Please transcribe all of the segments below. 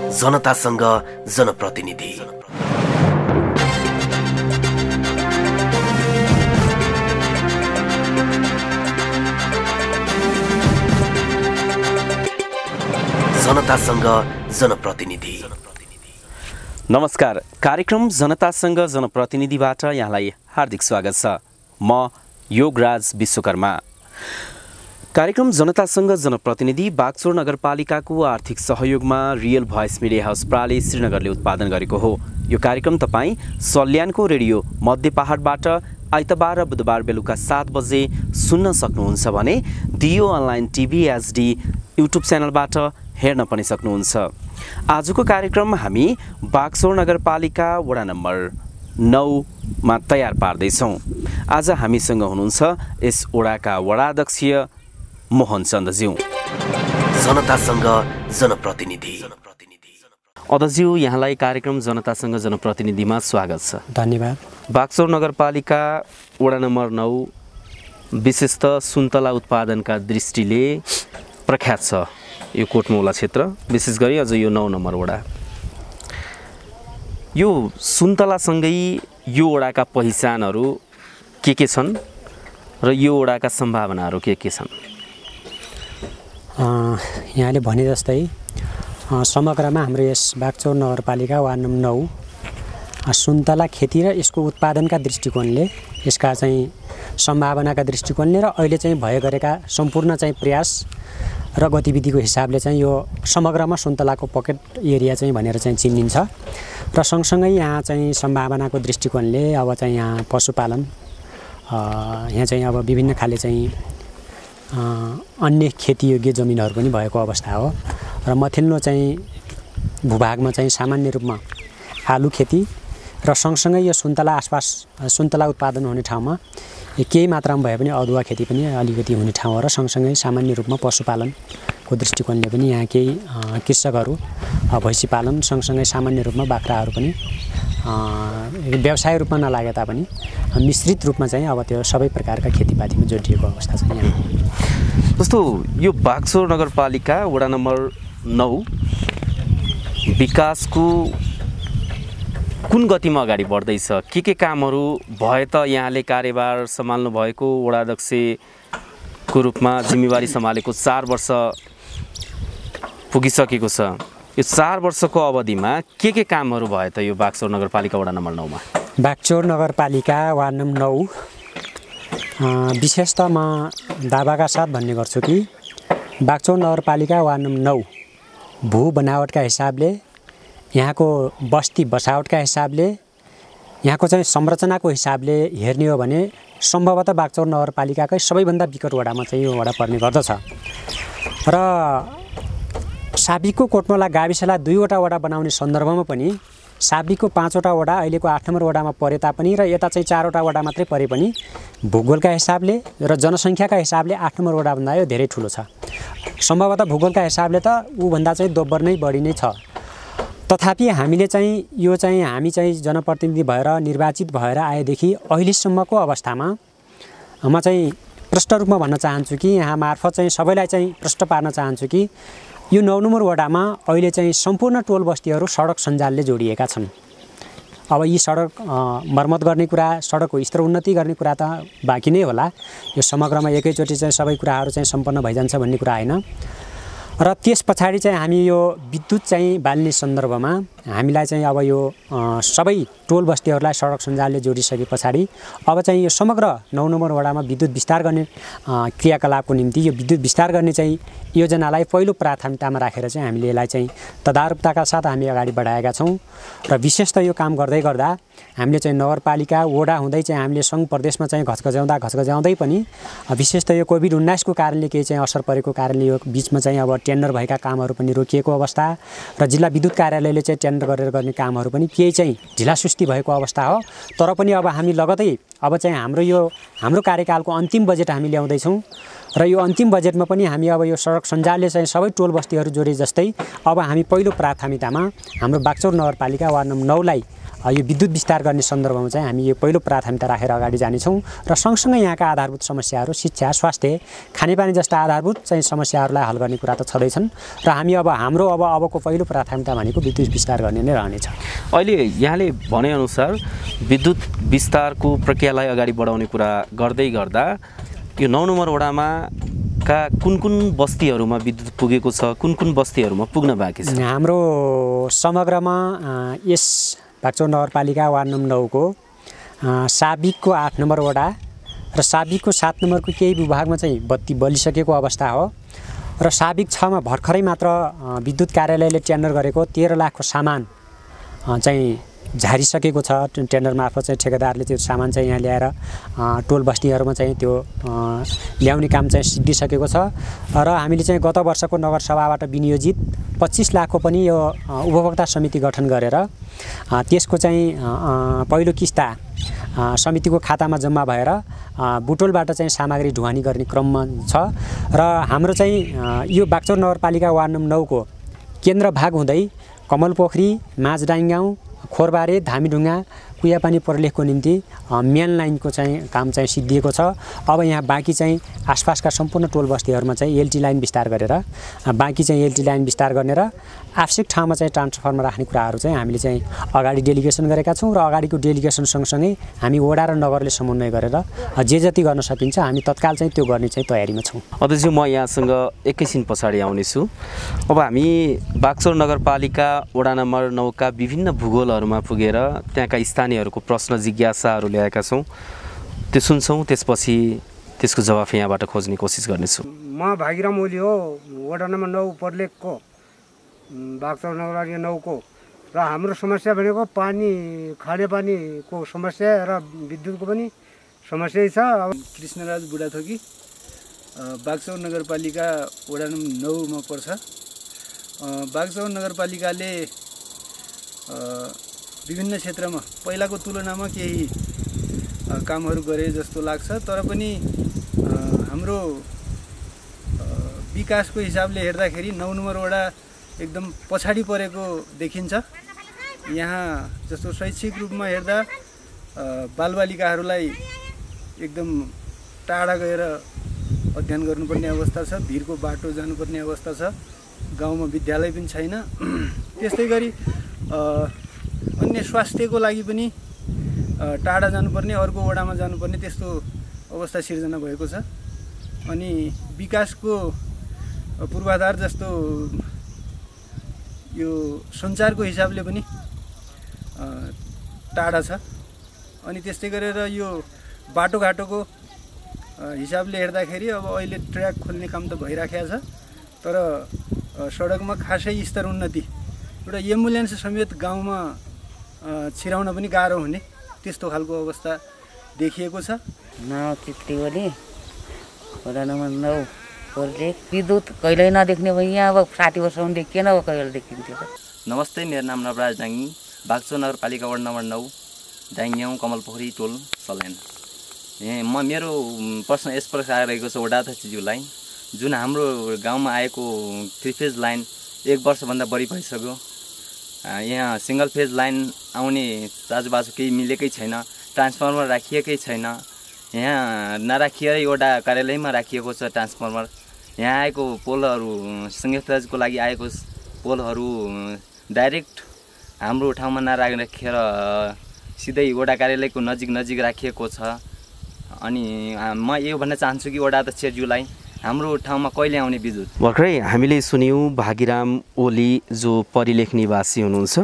जनतासँग जनप्रतिनिधि। जनतासँग जनप्रतिनिधि। नमस्कार, कार्यक्रम जनतासँग जनप्रतिनिधिबाट यहाँलाई हार्दिक स्वागत छ। म योगराज विश्वकर्मा। कार्यक्रम जनतासँग जनप्रतिनिधि बागचौर नगरपालिकाको आर्थिक सहयोगमा रियल भोइस मिडिया हाउस प्राली श्रीनगरले उत्पादन गरेको हो। यो कार्यक्रम तपाईँ सल्यानको रेडियो मध्य पहाडबाट आइतबार र बुधबार बेलुका 7 बजे सुन्न सक्नुहुन्छ भने दियो अनलाइन टिभी एचडी युट्युब च्यानलबाट हेर्न पनि सक्नुहुन्छ। आजको कार्यक्रम हामी बागचौर नगरपालिका वडा नम्बर 9 मा तयार पार्दैछौँ। आज हामीसँग हुनुहुन्छ यस वडाका वडाध्यक्ष मोहन चन्दज्यू। जनतासँग जनप्रतिनिधि। अध्यक्षज्यू, यहाँलाई कार्यक्रम जनतासँग जनप्रतिनिधिमा स्वागत छ। धन्यवाद। बागचौर नगरपालिका वडा नम्बर 9 विशेषतः सुन्तला उत्पादनका दृष्टिले प्रख्यात छ। यो कोटमौला क्षेत्र, विशेष गरी अझ यो 9 नम्बर वडा। यो सुन्तलासँगै यो वडाका पहिचानहरू के छन् र यो वडाका सम्भावनाहरू के छन्? यहाँले भने जस्तै समग्रमा हाम्रो यस बागचौर नगरपालिका वार्ड नम्बर 9 सुन्तला खेती र यसको उत्पादनका दृष्टिकोणले, यसका चाहिँ सम्भावनाका दृष्टिकोणले र अहिले चाहिँ भए गरेका सम्पूर्ण चाहिँ प्रयास र गतिविधिको हिसाबले चाहिँ यो समग्रमा सुन्तलाको पकेट एरिया चाहिँ भनेर चाहिँ चिनिन्छ। र सँगसँगै यहाँ चाहिँ सम्भावनाको दृष्टिकोणले अब चाहिँ यहाँ पशुपालन, यहाँ चाहिँ अब विभिन्न खाले चाहिँ अन्य खेतीयोग्य जमिनहरू पनि भएको अवस्था हो। र मथिल्लो चाहिँ भूभागमा चाहिँ सामान्य रूपमा आलु खेती र सँगसँगै यो सुन्तला आसपास सुन्तला उत्पादन हुने ठाउँमा केही मात्रामा भए पनि अदुवा खेती पनि अलिकति हुने ठाउँ हो। र सँगसँगै सामान्य रूपमा पशुपालनको दृष्टिकोणले पनि यहाँ केही कृषकहरू भैँसी पालन सँगसँगै सामान्य रूपमा बाख्राहरू पनि व्यवसाय रूपमा नलागे तापनि मिश्रित रूपमा चाहिँ अब त्यो सबै प्रकारका खेतीपातीमा जोडिएको अवस्था छ यहाँ। जस्तो यो बागचौर नगरपालिका वडा नम्बर 9 विकासको कुन गतिमा अगाडि बढ्दैछ? के कामहरू भए त यहाँले कार्यभार सम्हाल्नु भएको वडाध्यक्षको रूपमा जिम्मेवारी सम्हालेको 4 वर्ष पुगिसकेको छ। यो 4 वर्षको अवधिमा के कामहरू भए त यो बागचौर नगरपालिका वडा नम्बर 9 मा? बागचौर नगरपालिका वार्ड नम्बर 9 विशेषतः म दावाका साथ भन्ने गर्छु कि बागचौर नगरपालिका वार्ड नम्बर 9 भू बनावटका हिसाबले, यहाँको बस्ती बसावटका हिसाबले, यहाँको चाहिँ संरचनाको हिसाबले हेर्ने हो भने सम्भवतः बागचौर नगरपालिकाकै सबैभन्दा विकट वडामा चाहिँ यो वडा पर्ने गर्दछ। र साबिकको कोटमौला गाविसलाई 2 वटा वडा बनाउने सन्दर्भमा पनि साबिकको 5 वटा वडा अहिलेको 8 नम्बर वडामा परे तापनि र यता चाहिँ 4 वटा वडा मात्रै परे पनि भूगोलका हिसाबले र जनसङ्ख्याका हिसाबले 8 नम्बर वडाभन्दा यो धेरै ठुलो छ। सम्भवतः भूगोलका हिसाबले त ऊभन्दा चाहिँ दोब्बर नै बढी नै छ। तथापि हामीले चाहिँ यो चाहिँ हामी चाहिँ जनप्रतिनिधि भएर निर्वाचित भएर आएदेखि अहिलेसम्मको अवस्थामा म चाहिँ प्रष्ट रूपमा भन्न चाहन्छु कि यहाँ मार्फत चाहिँ सबैलाई चाहिँ प्रष्ट पार्न चाहन्छु कि यो 9 नम्बर वडामा अहिले चाहिँ सम्पूर्ण टोल बस्तीहरू सडक सञ्जालले जोडिएका छन्। अब यी सडक मर्मत गर्ने कुरा, सडकको स्तर उन्नति गर्ने कुरा त बाँकी नै होला। यो समग्रमा एकैचोटि चाहिँ सबै कुराहरू चाहिँ सम्पन्न भइजान्छ भन्ने कुरा होइन। र त्यस पछाडि चाहिँ हामी यो विद्युत चाहिँ बाल्ने सन्दर्भमा हामीलाई चाहिँ अब यो सबै टोल बस्तीहरूलाई सडक सञ्जालले जोडिसके पछाडि अब चाहिँ यो समग्र 9 नम्बर वडामा विद्युत विस्तार गर्ने क्रियाकलापको निम्ति यो विद्युत विस्तार गर्ने चाहिँ योजनालाई पहिलो प्राथमिकतामा राखेर चाहिँ हामीले यसलाई चाहिँ तदारुकताका साथ हामी अगाडि बढाएका छौँ। र विशेष त यो काम गर्दै गर्दा हामीले चाहिँ नगरपालिका वडा हुँदै चाहिँ हामीले सङ्घ प्रदेशमा चाहिँ घचघच्याउँदै पनि विशेष त यो कोभिड-19 को कारणले केही चाहिँ असर परेको कारणले यो बिचमा चाहिँ अब टेन्डर भएका कामहरू पनि रोकिएको अवस्था र जिल्ला विद्युत कार्यालयले चाहिँ टेन्डर गरेर गर्ने कामहरू पनि केही चाहिँ ढिलासुस्ती भएको अवस्था हो। तर पनि अब हामी लगतै अब चाहिँ हाम्रो कार्यकालको अन्तिम बजेट हामी ल्याउँदैछौँ र यो अन्तिम बजेटमा पनि हामी अब यो सडक सञ्जालले चाहिँ सबै टोल बस्तीहरू जोडे जस्तै अब हामी पहिलो प्राथमिकतामा हाम्रो बागचौर नगरपालिका वार्ड नम्बर 9 लाई यो विद्युत विस्तार गर्ने सन्दर्भमा चाहिँ हामी यो पहिलो प्राथमिकता राखेर अगाडि जानेछौँ र सँगसँगै यहाँका आधारभूत समस्याहरू शिक्षा स्वास्थ्य खानेपानी जस्ता आधारभूत चाहिँ समस्याहरूलाई हल गर्ने कुरा त छँदैछन् र हामी अब हाम्रो अबको पहिलो प्राथमिकता भनेको विद्युत विस्तार गर्ने नै रहनेछ। अहिले यहाँले भनेअनुसार विद्युत विस्तारको प्रक्रियालाई अगाडि बढाउने कुरा गर्दै गर्दा यो 9 नम्बर वडामा का कुन बस्तीहरूमा विद्युत पुगेको छ, कुन बस्तीहरूमा पुग्न बाँकी छ? हाम्रो समग्रमा यस बागचौर नगरपालिका वार्ड नम्बर 9 को साबिकको 8 नम्बर वडा र साबिकको 7 नम्बरको केही विभागमा चाहिँ बत्ती बलिसकेको अवस्था हो र साबिक 6 मा भर्खरै मात्र विद्युत कार्यालयले टेन्डर गरेको 13 लाखको सामान चाहिँ झारिसकेको छ। टेन्डर मार्फत चाहिँ ठेकेदारले त्यो सामान चाहिँ यहाँ ल्याएर टोल बस्तीहरूमा चाहिँ त्यो ल्याउने काम चाहिँ सिद्धिसकेको छ र हामीले चाहिँ गत वर्षको नगरसभाबाट विनियोजित 25 लाखको पनि यो उपभोक्ता समिति गठन गरेर त्यसको चाहिँ पहिलो किस्ता समितिको खातामा जम्मा भएर बुटोलबाट चाहिँ सामग्री ढुवानी गर्ने क्रममा छ र हाम्रो चाहिँ यो बागचौर नगरपालिका वार्ड नम्बर 9 को केन्द्र भाग हुँदै कमलपोखरी, माझडाङ गाउँ, खोरबारे, धामीढुङ्गा, कुयापानी प्रलेखको निम्ति मेन लाइनको चाहिँ काम चाहिँ सिद्धिएको छ। अब यहाँ बाँकी चाहिँ आसपासका सम्पूर्ण टोल बस्तीहरूमा चाहिँ एलटी लाइन विस्तार गरेर बाँकी चाहिँ एलटी लाइन विस्तार गर्ने र आवश्यक ठाउँमा चाहिँ ट्रान्सफर्मर राख्ने कुराहरू चाहिँ हामीले चाहिँ अगाडि डेलिगेसन गरेका छौँ र अगाडिको डेलिगेसन सँगसँगै हामी वडा र नगरले समन्वय गरेर जे जति गर्न सकिन्छ हामी तत्काल चाहिँ त्यो गर्ने चाहिँ तयारीमा छौँ। अध्यक्ष, म यहाँसँग एकैछिन पछाडि आउनेछु। अब हामी बागचौर नगरपालिका वडा नम्बर 9 का विभिन्न भूगोलहरूमा पुगेर त्यहाँका स्थानीयहरूको प्रश्न जिज्ञासाहरू ल्याएका छौँ, त्यो सुन्छौँ, त्यसपछि त्यसको जवाफ यहाँबाट खोज्ने कोसिस गर्नेछु। म भागिराम ओली हो, वडा नम्बर 9 प्रलेखको बागचौर नगरपालिका 9 को र हाम्रो समस्या भनेको पानी, खानेपानीको समस्या र विद्युतको पनि समस्या छ। कृष्णराज बुढाथोकी बागचौर नगरपालिका वडा नम्बर 9 मा पर्छ। बागचौर नगरपालिकाले विभिन्न क्षेत्रमा पहिलाको तुलनामा केही कामहरू गरे जस्तो लाग्छ, तर पनि हाम्रो विकासको हिसाबले हेर्दाखेरि 9 नम्बर वडा एकदम पछाडि परेको देखिन्छ। यहाँ जस्तो शैक्षिक रूपमा हेर्दा बालबालिकाहरूलाई एकदम टाढा गएर अध्ययन गर्नुपर्ने अवस्था छ, भिरको बाटो जानुपर्ने अवस्था छ, गाउँमा विद्यालय पनि छैन। त्यस्तै गरी अन्य स्वास्थ्यको लागि पनि टाढा जानुपर्ने, अर्को वडामा जानुपर्ने त्यस्तो अवस्था सिर्जना भएको छ। अनि विकासको पूर्वाधार जस्तो यो सञ्चारको हिसाबले पनि टाढा छ। अनि त्यस्तै गरेर यो बाटोघाटोको हिसाबले हेर्दाखेरि अब अहिले ट्र्याक खोल्ने काम त भइराखेको छ, तर सडकमा खासै स्तर उन्नति, एउटा एम्बुलेन्स समेत गाउँमा छिराउन पनि गाह्रो हुने त्यस्तो खालको अवस्था देखिएको छ। नाउ चित्री ओली, वडा नम्बर 9 प्रलेख। विद्युत कहिल्यै नदेख्ने भयो, यहाँ अब 60 वर्षसम्म देखिएन, अब कहिले देखिन्थ्यो। नमस्ते, मेरो नाम नवराज डाङ्गी, बागचौर नगरपालिका वार्ड नम्बर 9 डाङ्ग्याउँ कमलपोखरी टोल सल्यान। मेरो प्रश्न यस प्रकार रहेको छ वडा अध्यक्षज्यूलाई, जुन हाम्रो गाउँमा आएको 3 फेज लाइन 1 वर्षभन्दा बढी भइसक्यो, यहाँ सिंगल फेज लाइन आउने चाजुबाजु केही मिलेकै छैन, ट्रान्सफर्मर राखिएकै छैन, यहाँ नराखिएरै वडा कार्यालयमा राखिएको छ ट्रान्सफर्मर। यहाँ आएको पोलहरू संयोजकको लागि आएको पोलहरू डाइरेक्ट हाम्रो ठाउँमा नराखेर सिधै वडा कार्यालयको नजिक राखिएको छ। अनि म यो भन्न चाहन्छु कि वडा अध्यक्षज्यूलाई हाम्रो ठाउँमा कहिले आउने विद्युत? भर्खरै हामीले सुन्यौँ भागिराम ओली जो परिलेख निवासी हुनुहुन्छ,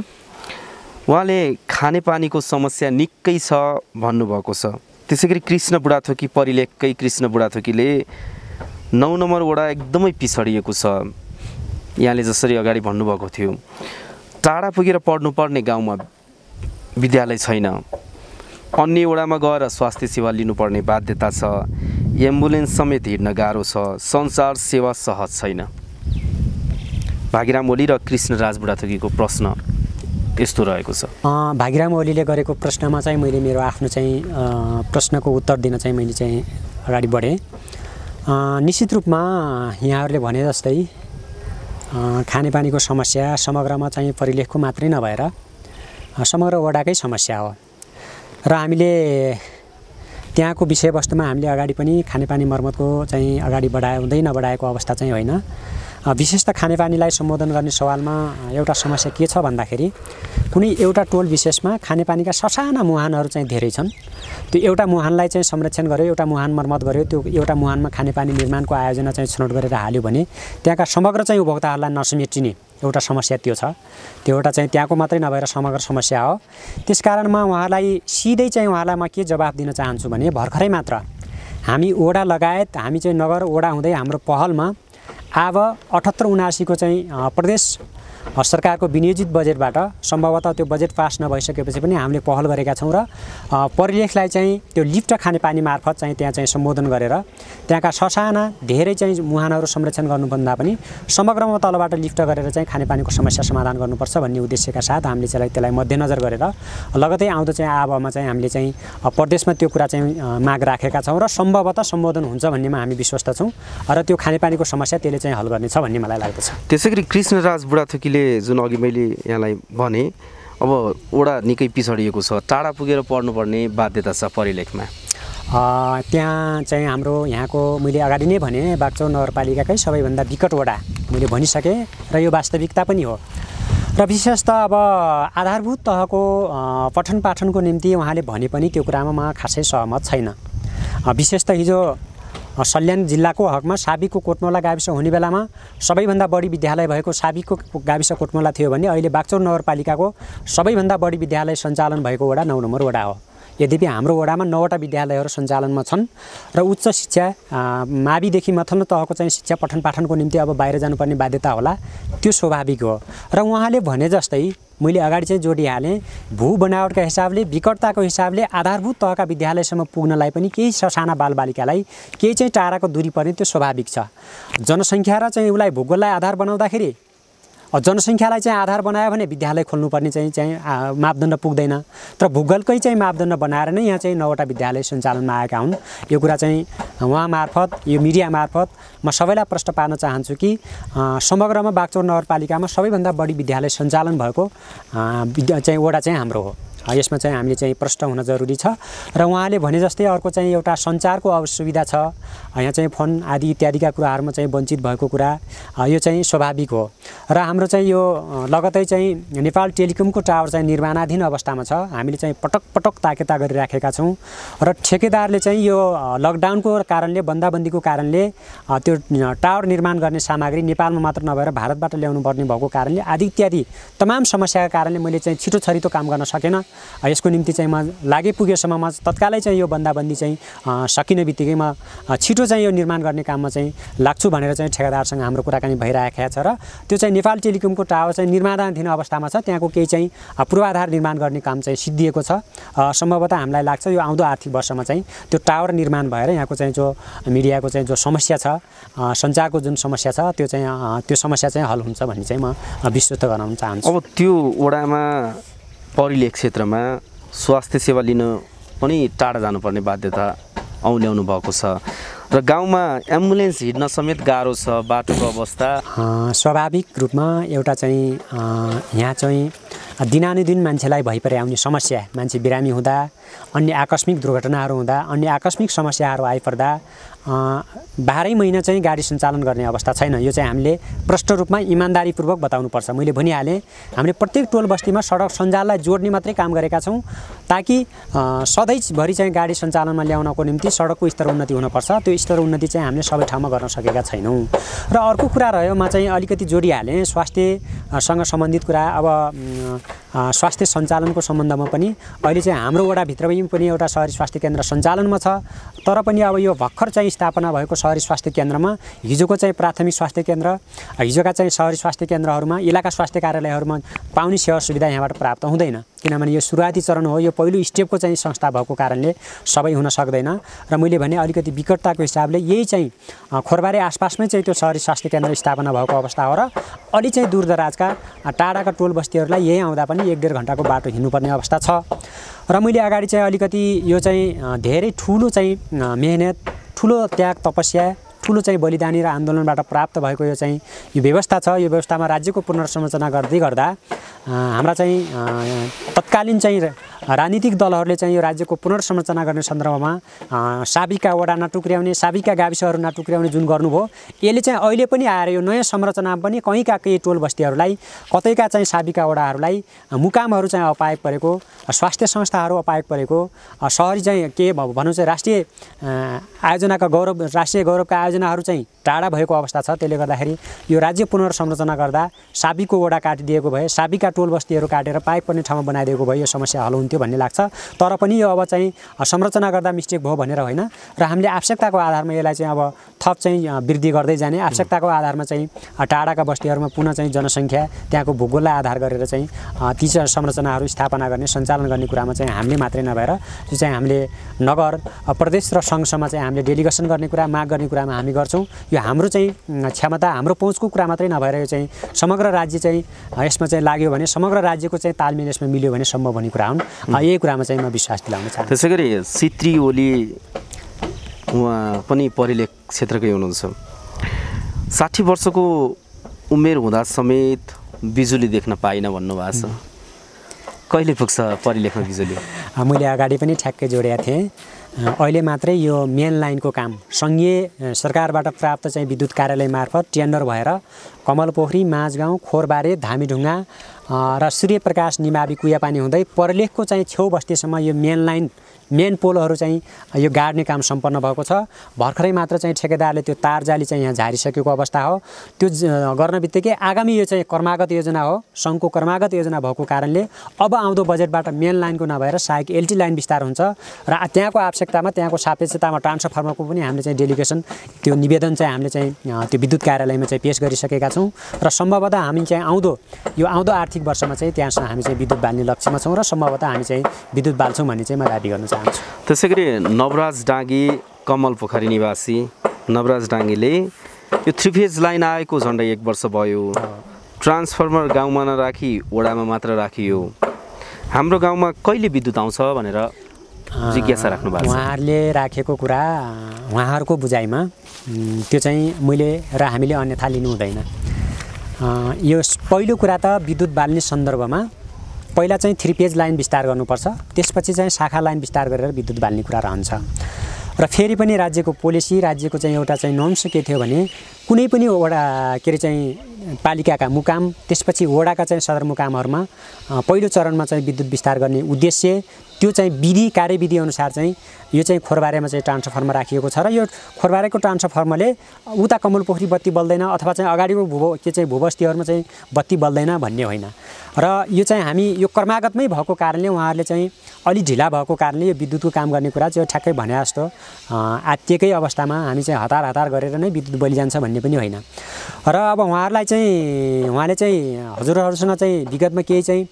उहाँले खानेपानीको समस्या निकै छ भन्नुभएको छ। त्यसै गरी कृष्ण बुढाथोकी परिलेखकै कृष्ण बुढाथोकीले 9 नम्बर वडा एकदमै पिछडिएको छ। यहाँले जसरी अगाडि भन्नुभएको थियो, टाढा पुगेर पढ्नुपर्ने गाउँमा विद्यालय छैन, अन्य वडामा गएर स्वास्थ्य सेवा लिनुपर्ने बाध्यता छ, एम्बुलेन्स समेत हिँड्न गाह्रो छ, सञ्चार सेवा सहज छैन। भागिराम ओली र कृष्णराज बुढाथोकीको प्रश्न यस्तो रहेको छ। भागिराम ओलीले गरेको प्रश्नमा चाहिँ मैले मेरो आफ्नो चाहिँ प्रश्नको उत्तर दिन चाहिँ मैले चाहिँ अगाडि बढेँ निश्चित रूपमा यहाँहरूले भने जस्तै खानेपानीको समस्या समग्रमा चाहिँ परिलेखको मात्रै नभएर समग्र वडाकै समस्या हो र हामीले त्यहाँको विषयवस्तुमा हामीले अगाडि पनि खानेपानी मर्मतको चाहिँ अगाडि बढाउँदै नबढाएको अवस्था चाहिँ होइन। विशेष त खानेपानीलाई सम्बोधन गर्ने सवालमा एउटा समस्या के छ भन्दाखेरि कुनै एउटा टोल विशेषमा खानेपानीका ससाना मुहानहरू चाहिँ धेरै छन्। त्यो एउटा मुहानलाई चाहिँ संरक्षण गर्यो, एउटा मुहान मर्मत गर्यो, त्यो एउटा मुहानमा खानेपानी निर्माणको आयोजना चाहिँ छनौट गरेर हाल्यो भने त्यहाँका समग्र चाहिँ उपभोक्ताहरूलाई नसमेटिने एउटा समस्या त्यो छ। त्यो एउटा चाहिँ त्यहाँको मात्रै नभएर समग्र समस्या हो। त्यसकारण म उहाँलाई सिधै चाहिँ उहाँलाई म के जवाफ दिन चाहन्छु भने भर्खरै मात्र हामी वडा लगायत हामी चाहिँ नगर वडा हुँदै हाम्रो पहलमा अब 78-79 को चाहिँ प्रदेश सरकारको विनियोजित बजेटबाट सम्भवतः त्यो बजेट पास नभइसकेपछि पनि हामीले पहल गरेका छौँ र परिलेखलाई चाहिँ त्यो लिफ्ट खानेपानी मार्फत चाहिँ त्यहाँ चाहिँ सम्बोधन गरेर त्यहाँका ससाना धेरै चाहिँ मुहानहरू संरक्षण गर्नुभन्दा पनि समग्रमा तलबाट लिफ्ट गरेर चाहिँ खानेपानीको समस्या समाधान गर्नुपर्छ भन्ने उद्देश्यका साथ हामीले चाहिँ त्यसलाई मध्यनजर गरेर लगतै आउँदो चाहिँ आबमा चाहिँ हामीले चाहिँ प्रदेशमा त्यो कुरा चाहिँ माग राखेका छौँ र सम्भवतः सम्बोधन हुन्छ भन्नेमा हामी विश्वस्त छौँ र त्यो खानेपानीको समस्या त्यसले चाहिँ हल गर्नेछ भन्ने मलाई लाग्दछ। त्यसैगरी कृष्णराज बुढाथोकीले जुन अघि मैले यहाँलाई भने अब वडा निकै पिछडिएको छ, टाढा पुगेर पढ्नुपर्ने बाध्यता छ परिलेखमा। त्यहाँ चाहिँ हाम्रो यहाँको मैले अगाडि नै भने बागचौर नगरपालिकाकै सबैभन्दा विकट वडा मैले भनिसकेँ र यो वास्तविकता पनि हो र विशेष त अब आधारभूत तहको पठन पाठनको निम्ति उहाँले भने पनि त्यो कुरामा म खासै सहमत छैन। विशेष त हिजो सल्यान जिल्लाको हकमा साबिकको कोटमौला गाविस हुने बेलामा सबैभन्दा बढी विद्यालय भएको साबिकको गाविस कोटमौला थियो भने अहिले बागचौर नगरपालिकाको सबैभन्दा बढी विद्यालय सञ्चालन भएको वडा 9 नम्बर वडा हो। यद्यपि हाम्रो वडामा 9वटा विद्यालयहरू सञ्चालनमा छन् र उच्च शिक्षा माविदेखि माथिल्लो तहको चाहिँ शिक्षा पठन पाठनको निम्ति अब बाहिर जानुपर्ने बाध्यता होला, त्यो स्वाभाविक हो। र उहाँले भने जस्तै मैले अगाडि चाहिँ जोडिहालेँ भू बनावटका हिसाबले विकटताको हिसाबले आधारभूत तहका विद्यालयसम्म पुग्नलाई पनि केही ससाना बालबालिकालाई केही चाहिँ टाढाको दूरी पर्ने त्यो स्वाभाविक छ। जनसङ्ख्या र चाहिँ उसलाई भूगोललाई आधार बनाउँदाखेरि जनसङ्ख्यालाई चाहिँ आधार बनायो भने विद्यालय खोल्नुपर्ने चाहिँ मापदण्ड पुग्दैन। तर भूगोलकै चाहिँ मापदण्ड बनाएर नै यहाँ चाहिँ 9वटा विद्यालय सञ्चालनमा आएका हुन्। यो कुरा चाहिँ उहाँ मार्फत यो मिडिया मार्फत म सबैलाई प्रश्न पार्न चाहन्छु कि समग्रमा बागचौर नगरपालिकामा सबैभन्दा बढी विद्यालय सञ्चालन भएको चाहिँ वडा चाहिँ हाम्रो हो। यसमा चाहिँ हामीले चाहिँ प्रश्न हुन जरुरी छ। र उहाँले भने जस्तै अर्को चाहिँ एउटा सञ्चारको असुविधा छ, यहाँ चाहिँ फोन आदि इत्यादिका कुराहरूमा चाहिँ वञ्चित भएको कुरा यो चाहिँ स्वाभाविक हो। र हाम्रो चाहिँ यो लगतै चाहिँ नेपाल टेलिकमको टावर चाहिँ निर्माणाधीन अवस्थामा छ। हामीले चाहिँ पटक पटक ताकेता गरिराखेका छौँ र ठेकेदारले चाहिँ यो लकडाउनको कारणले बन्दाबन्दीको कारणले त्यो टावर निर्माण गर्ने सामग्री नेपालमा मात्र नभएर भारतबाट ल्याउनु पर्ने भएको कारणले आदि इत्यादि तमाम समस्याका कारणले मैले चाहिँ छिटो छरितो काम गर्न सकेन। यसको निम्ति चाहिँ म लागे पुगेसम्म म तत्कालै चाहिँ यो बन्दाबन्दी चाहिँ सकिने बित्तिकै म छिटो चाहिँ यो निर्माण गर्ने काममा चाहिँ लाग्छु भनेर चाहिँ ठेकेदारसँग हाम्रो कुराकानी भइरहेको छ। र त्यो चाहिँ नेपाल टेलिकमको टावर चाहिँ निर्माणाधीन अवस्थामा छ। त्यहाँको केही चाहिँ पूर्वाधार निर्माण गर्ने काम चाहिँ सिद्धिएको छ। सम्भवतः हामीलाई लाग्छ यो आउँदो आर्थिक वर्षमा चाहिँ त्यो टावर निर्माण भएर यहाँको चाहिँ जो मिडियाको चाहिँ जो समस्या छ, सञ्चारको जुन समस्या छ त्यो समस्या चाहिँ हल हुन्छ भन्ने चाहिँ म विश्वस्त गराउन चाहन्छु। अब त्यो वडामा परिलेख क्षेत्रमा स्वास्थ्य सेवा लिन पनि टाढा जानुपर्ने बाध्यता औल्याउनु भएको छ र गाउँमा एम्बुलेन्स हिँड्न समेत गाह्रो छ। बाटोको अवस्था स्वाभाविक रूपमा एउटा चाहिँ यहाँ चाहिँ दिनानुदिन मान्छेलाई भइपरि आउने समस्या, मान्छे बिरामी हुँदा, अन्य आकस्मिक दुर्घटनाहरू हुँदा, अन्य आकस्मिक समस्याहरू आइपर्दा 12 महिना चाहिँ गाडी सञ्चालन गर्ने अवस्था छैन। यो चाहिँ हामीले प्रष्ट रूपमा इमान्दारीपूर्वक बताउनुपर्छ। मैले भनिहालेँ हामीले प्रत्येक टोल बस्तीमा सडक सञ्जाललाई जोड्ने मात्रै काम गरेका छौँ ताकि सधैँभरि चाहिँ गाडी सञ्चालनमा ल्याउनको निम्ति सडकको स्तर उन्नति हुनुपर्छ। त्यो स्तर उन्नति चाहिँ हामीले सबै ठाउँमा गर्न सकेका छैनौँ। र अर्को कुरा रह्यो, म चाहिँ अलिकति जोडिहालेँ स्वास्थ्यसँग सम्बन्धित कुरा। अब स्वास्थ्य सञ्चालनको सम्बन्धमा पनि अहिले चाहिँ हाम्रो वडाभित्रमै पनि एउटा सहरी स्वास्थ्य केन्द्र सञ्चालनमा छ। तर पनि अब यो भर्खर चाहिँ स्थापना भएको सहरी स्वास्थ्य केन्द्रमा हिजोको चाहिँ प्राथमिक स्वास्थ्य केन्द्र, हिजोका चाहिँ सहरी स्वास्थ्य केन्द्रहरूमा इलाका स्वास्थ्य कार्यालयहरूमा पाउने सेवा सुविधा यहाँबाट प्राप्त हुँदैन। किनभने यो सुरुवाती चरण हो, यो पहिलो स्टेपको चाहिँ संस्था भएको कारणले सबै हुन सक्दैन। र मैले भने अलिकति विकटताको हिसाबले यही चाहिँ खोरबारे आसपासमै चाहिँ त्यो सहरी स्वास्थ्य केन्द्र स्थापना भएको अवस्था हो। र अलि चाहिँ दूरदराजका टाढाका टोल बस्तीहरूलाई यही आउँदा पनि 1-1.5 घन्टाको बाटो हिँड्नुपर्ने अवस्था छ। र मैले अगाडि चाहिँ अलिकति यो चाहिँ धेरै ठुलो चाहिँ मेहनत, ठुलो त्याग तपस्या, ठुलो चाहिँ बलिदानी र आन्दोलनबाट प्राप्त भएको यो व्यवस्था छ। यो व्यवस्थामा राज्यको पुनर्संरचना गर्दै गर्दा हाम्रा चाहिँ तत्कालीन चाहिँ राजनीतिक दलहरूले चाहिँ यो राज्यको पुनर्संरचना गर्ने सन्दर्भमा साबिका वडा नटुक्र्याउने, साबिका गाविसहरू नटुक्र्याउने जुन गर्नुभयो, यसले चाहिँ अहिले पनि आएर यो नयाँ संरचनामा पनि कहीँका केही टोल बस्तीहरूलाई, कतैका चाहिँ साबिका वडाहरूलाई मुकामहरू चाहिँ अपायक परेको, स्वास्थ्य संस्थाहरू अपायक परेको, सहरी चाहिँ के भनौँ चाहिँ राष्ट्रिय आयोजनाका राष्ट्रिय गौरवका आयोजनाहरू चाहिँ टाढा भएको अवस्था छ। त्यसले गर्दाखेरि यो राज्य पुनर्संरचना गर्दा साबिको वडा काटिदिएको भए, साबिका टोल बस्तीहरू काटेर पाइक पर्ने ठाउँमा बनाइदिएको भए यो समस्या हल हुन्थ्यो भन्ने लाग्छ। तर पनि यो अब चाहिँ संरचना गर्दा मिस्टेक भयो भनेर होइन, र हामीले आवश्यकताको आधारमा यसलाई चाहिँ अब थप चाहिँ वृद्धि गर्दै जाने, आवश्यकताको आधारमा चाहिँ टाढाका बस्तीहरूमा पुनः चाहिँ जनसङ्ख्या त्यहाँको भूगोललाई आधार गरेर चाहिँ ती संरचनाहरू स्थापना गर्ने, सञ्चालन गर्ने कुरामा चाहिँ हामीले मात्रै नभएर जो चाहिँ हामीले नगर, प्रदेश र सङ्घसम्म चाहिँ हामीले डेलिगेसन गर्ने कुरा, माग गर्ने कुरामा हामी गर्छौँ। यो हाम्रो चाहिँ क्षमता, हाम्रो पहुँचको कुरा मात्रै नभएर यो चाहिँ समग्र राज्य चाहिँ यसमा चाहिँ लाग्यो भने, समग्र राज्यको चाहिँ तालमेल यसमा मिल्यो भने सम्भव हुने कुरा हुन्। यही कुरामा चाहिँ म विश्वास दिलाउन चाहन्छु। त्यसै गरी सित्री ओली उहाँ पनि परिलेख क्षेत्रकै हुनुहुन्छ। 60 वर्षको उमेर हुँदा समेत बिजुली देख्न पाइनँ भन्नुभएको छ। कहिले पुग्छ परिलेखमा बिजुली? मैले अगाडि पनि ठ्याक्कै जोडेका थिएँ। अहिले मात्रै यो मेन लाइनको काम सङ्घीय सरकारबाट प्राप्त चाहिँ विद्युत कार्यालय मार्फत टेन्डर भएर कमलपोखरी, माझगाउँ, खोरबारे, धामीढुङ्गा र सूर्यप्रकाश निमावि कुयापानी हुँदै परिलेखको चाहिँ छेउ बस्तीसम्म यो मेन पोलहरू चाहिँ यो गाड्ने काम सम्पन्न भएको छ। भर्खरै मात्र चाहिँ ठेकेदारले त्यो तार जाली चाहिँ यहाँ झारिसकेको अवस्था हो। त्यो गर्न बित्तिकै आगामी यो चाहिँ कर्मागत योजना हो, सङ्घको कर्मागत योजना भएको कारणले अब आउँदो बजेटबाट मेन लाइनको नभएर सहायक एलटी लाइन विस्तार हुन्छ र त्यहाँको आवश्यकतामा, त्यहाँको सापेक्षतामा ट्रान्सफर्मरको पनि हामीले चाहिँ डेलिगेसन, त्यो निवेदन चाहिँ हामीले चाहिँ त्यो विद्युत कार्यालयमा चाहिँ पेश गरिसकेका छौँ र सम्भवतः हामी चाहिँ आउँदो आर्थिक वर्षमा चाहिँ त्यहाँसम्म हामी चाहिँ विद्युत बाल्ने लक्ष्यमा छौँ र सम्भवतः हामी चाहिँ विद्युत बाल्छौँ भन्ने चाहिँ म दाबी गर्न चाहन्छु। त्यसै गरी नवराज डाँगी कमल पोखरी निवासी नवराज डाँगीले यो 3 फेज लाइन आएको झन्डै 1 वर्ष भयो, ट्रान्सफर्मर गाउँमा नराखी वडामा मात्र राखियो, हाम्रो गाउँमा कहिले विद्युत आउँछ भनेर जिज्ञासा राख्नु भएको छ। उहाँहरूले राखेको कुरा उहाँहरूको बुझाइमा त्यो चाहिँ मैले र हामीले अन्यथा लिनु हुँदैन। यो पहिलो कुरा त विद्युत बाल्ने सन्दर्भमा पहिला चाहिँ 3 फेज लाइन विस्तार गर्नुपर्छ, त्यसपछि चाहिँ शाखा लाइन विस्तार गरेर विद्युत बाल्ने कुरा रहन्छ। र फेरि पनि राज्यको पोलिसी, राज्यको चाहिँ एउटा चाहिँ नर्म्स के थियो भने कुनै पनि वडा के अरे चाहिँ पालिकाका मुकाम, त्यसपछि वडाका चाहिँ सदरमुकामहरूमा पहिलो चरणमा चाहिँ विद्युत विस्तार गर्ने उद्देश्य, त्यो चाहिँ विधि, कार्यविधि अनुसार चाहिँ यो चाहिँ खोरबारेमा चाहिँ ट्रान्सफर्मर राखिएको छ र यो खोरबारेको ट्रान्सफर्मरले उता कमलपोखरी बत्ती बल्दैन अथवा चाहिँ अगाडिको भूबस्तीहरूमा चाहिँ बत्ती बल्दैन भन्ने होइन। र यो चाहिँ हामी यो कर्मागतमै भएको कारणले उहाँहरूले चाहिँ अलि ढिला भएको कारणले यो विद्युतको काम गर्ने कुरा चाहिँ ठ्याक्कै भने जस्तो आत्तिकै अवस्थामा हामी चाहिँ हतार गरेर नै विद्युत बलिजान्छ भन्ने पनि होइन। र अब उहाँले चाहिँ हजुरहरूसँग चाहिँ विगतमा केही चाहिँ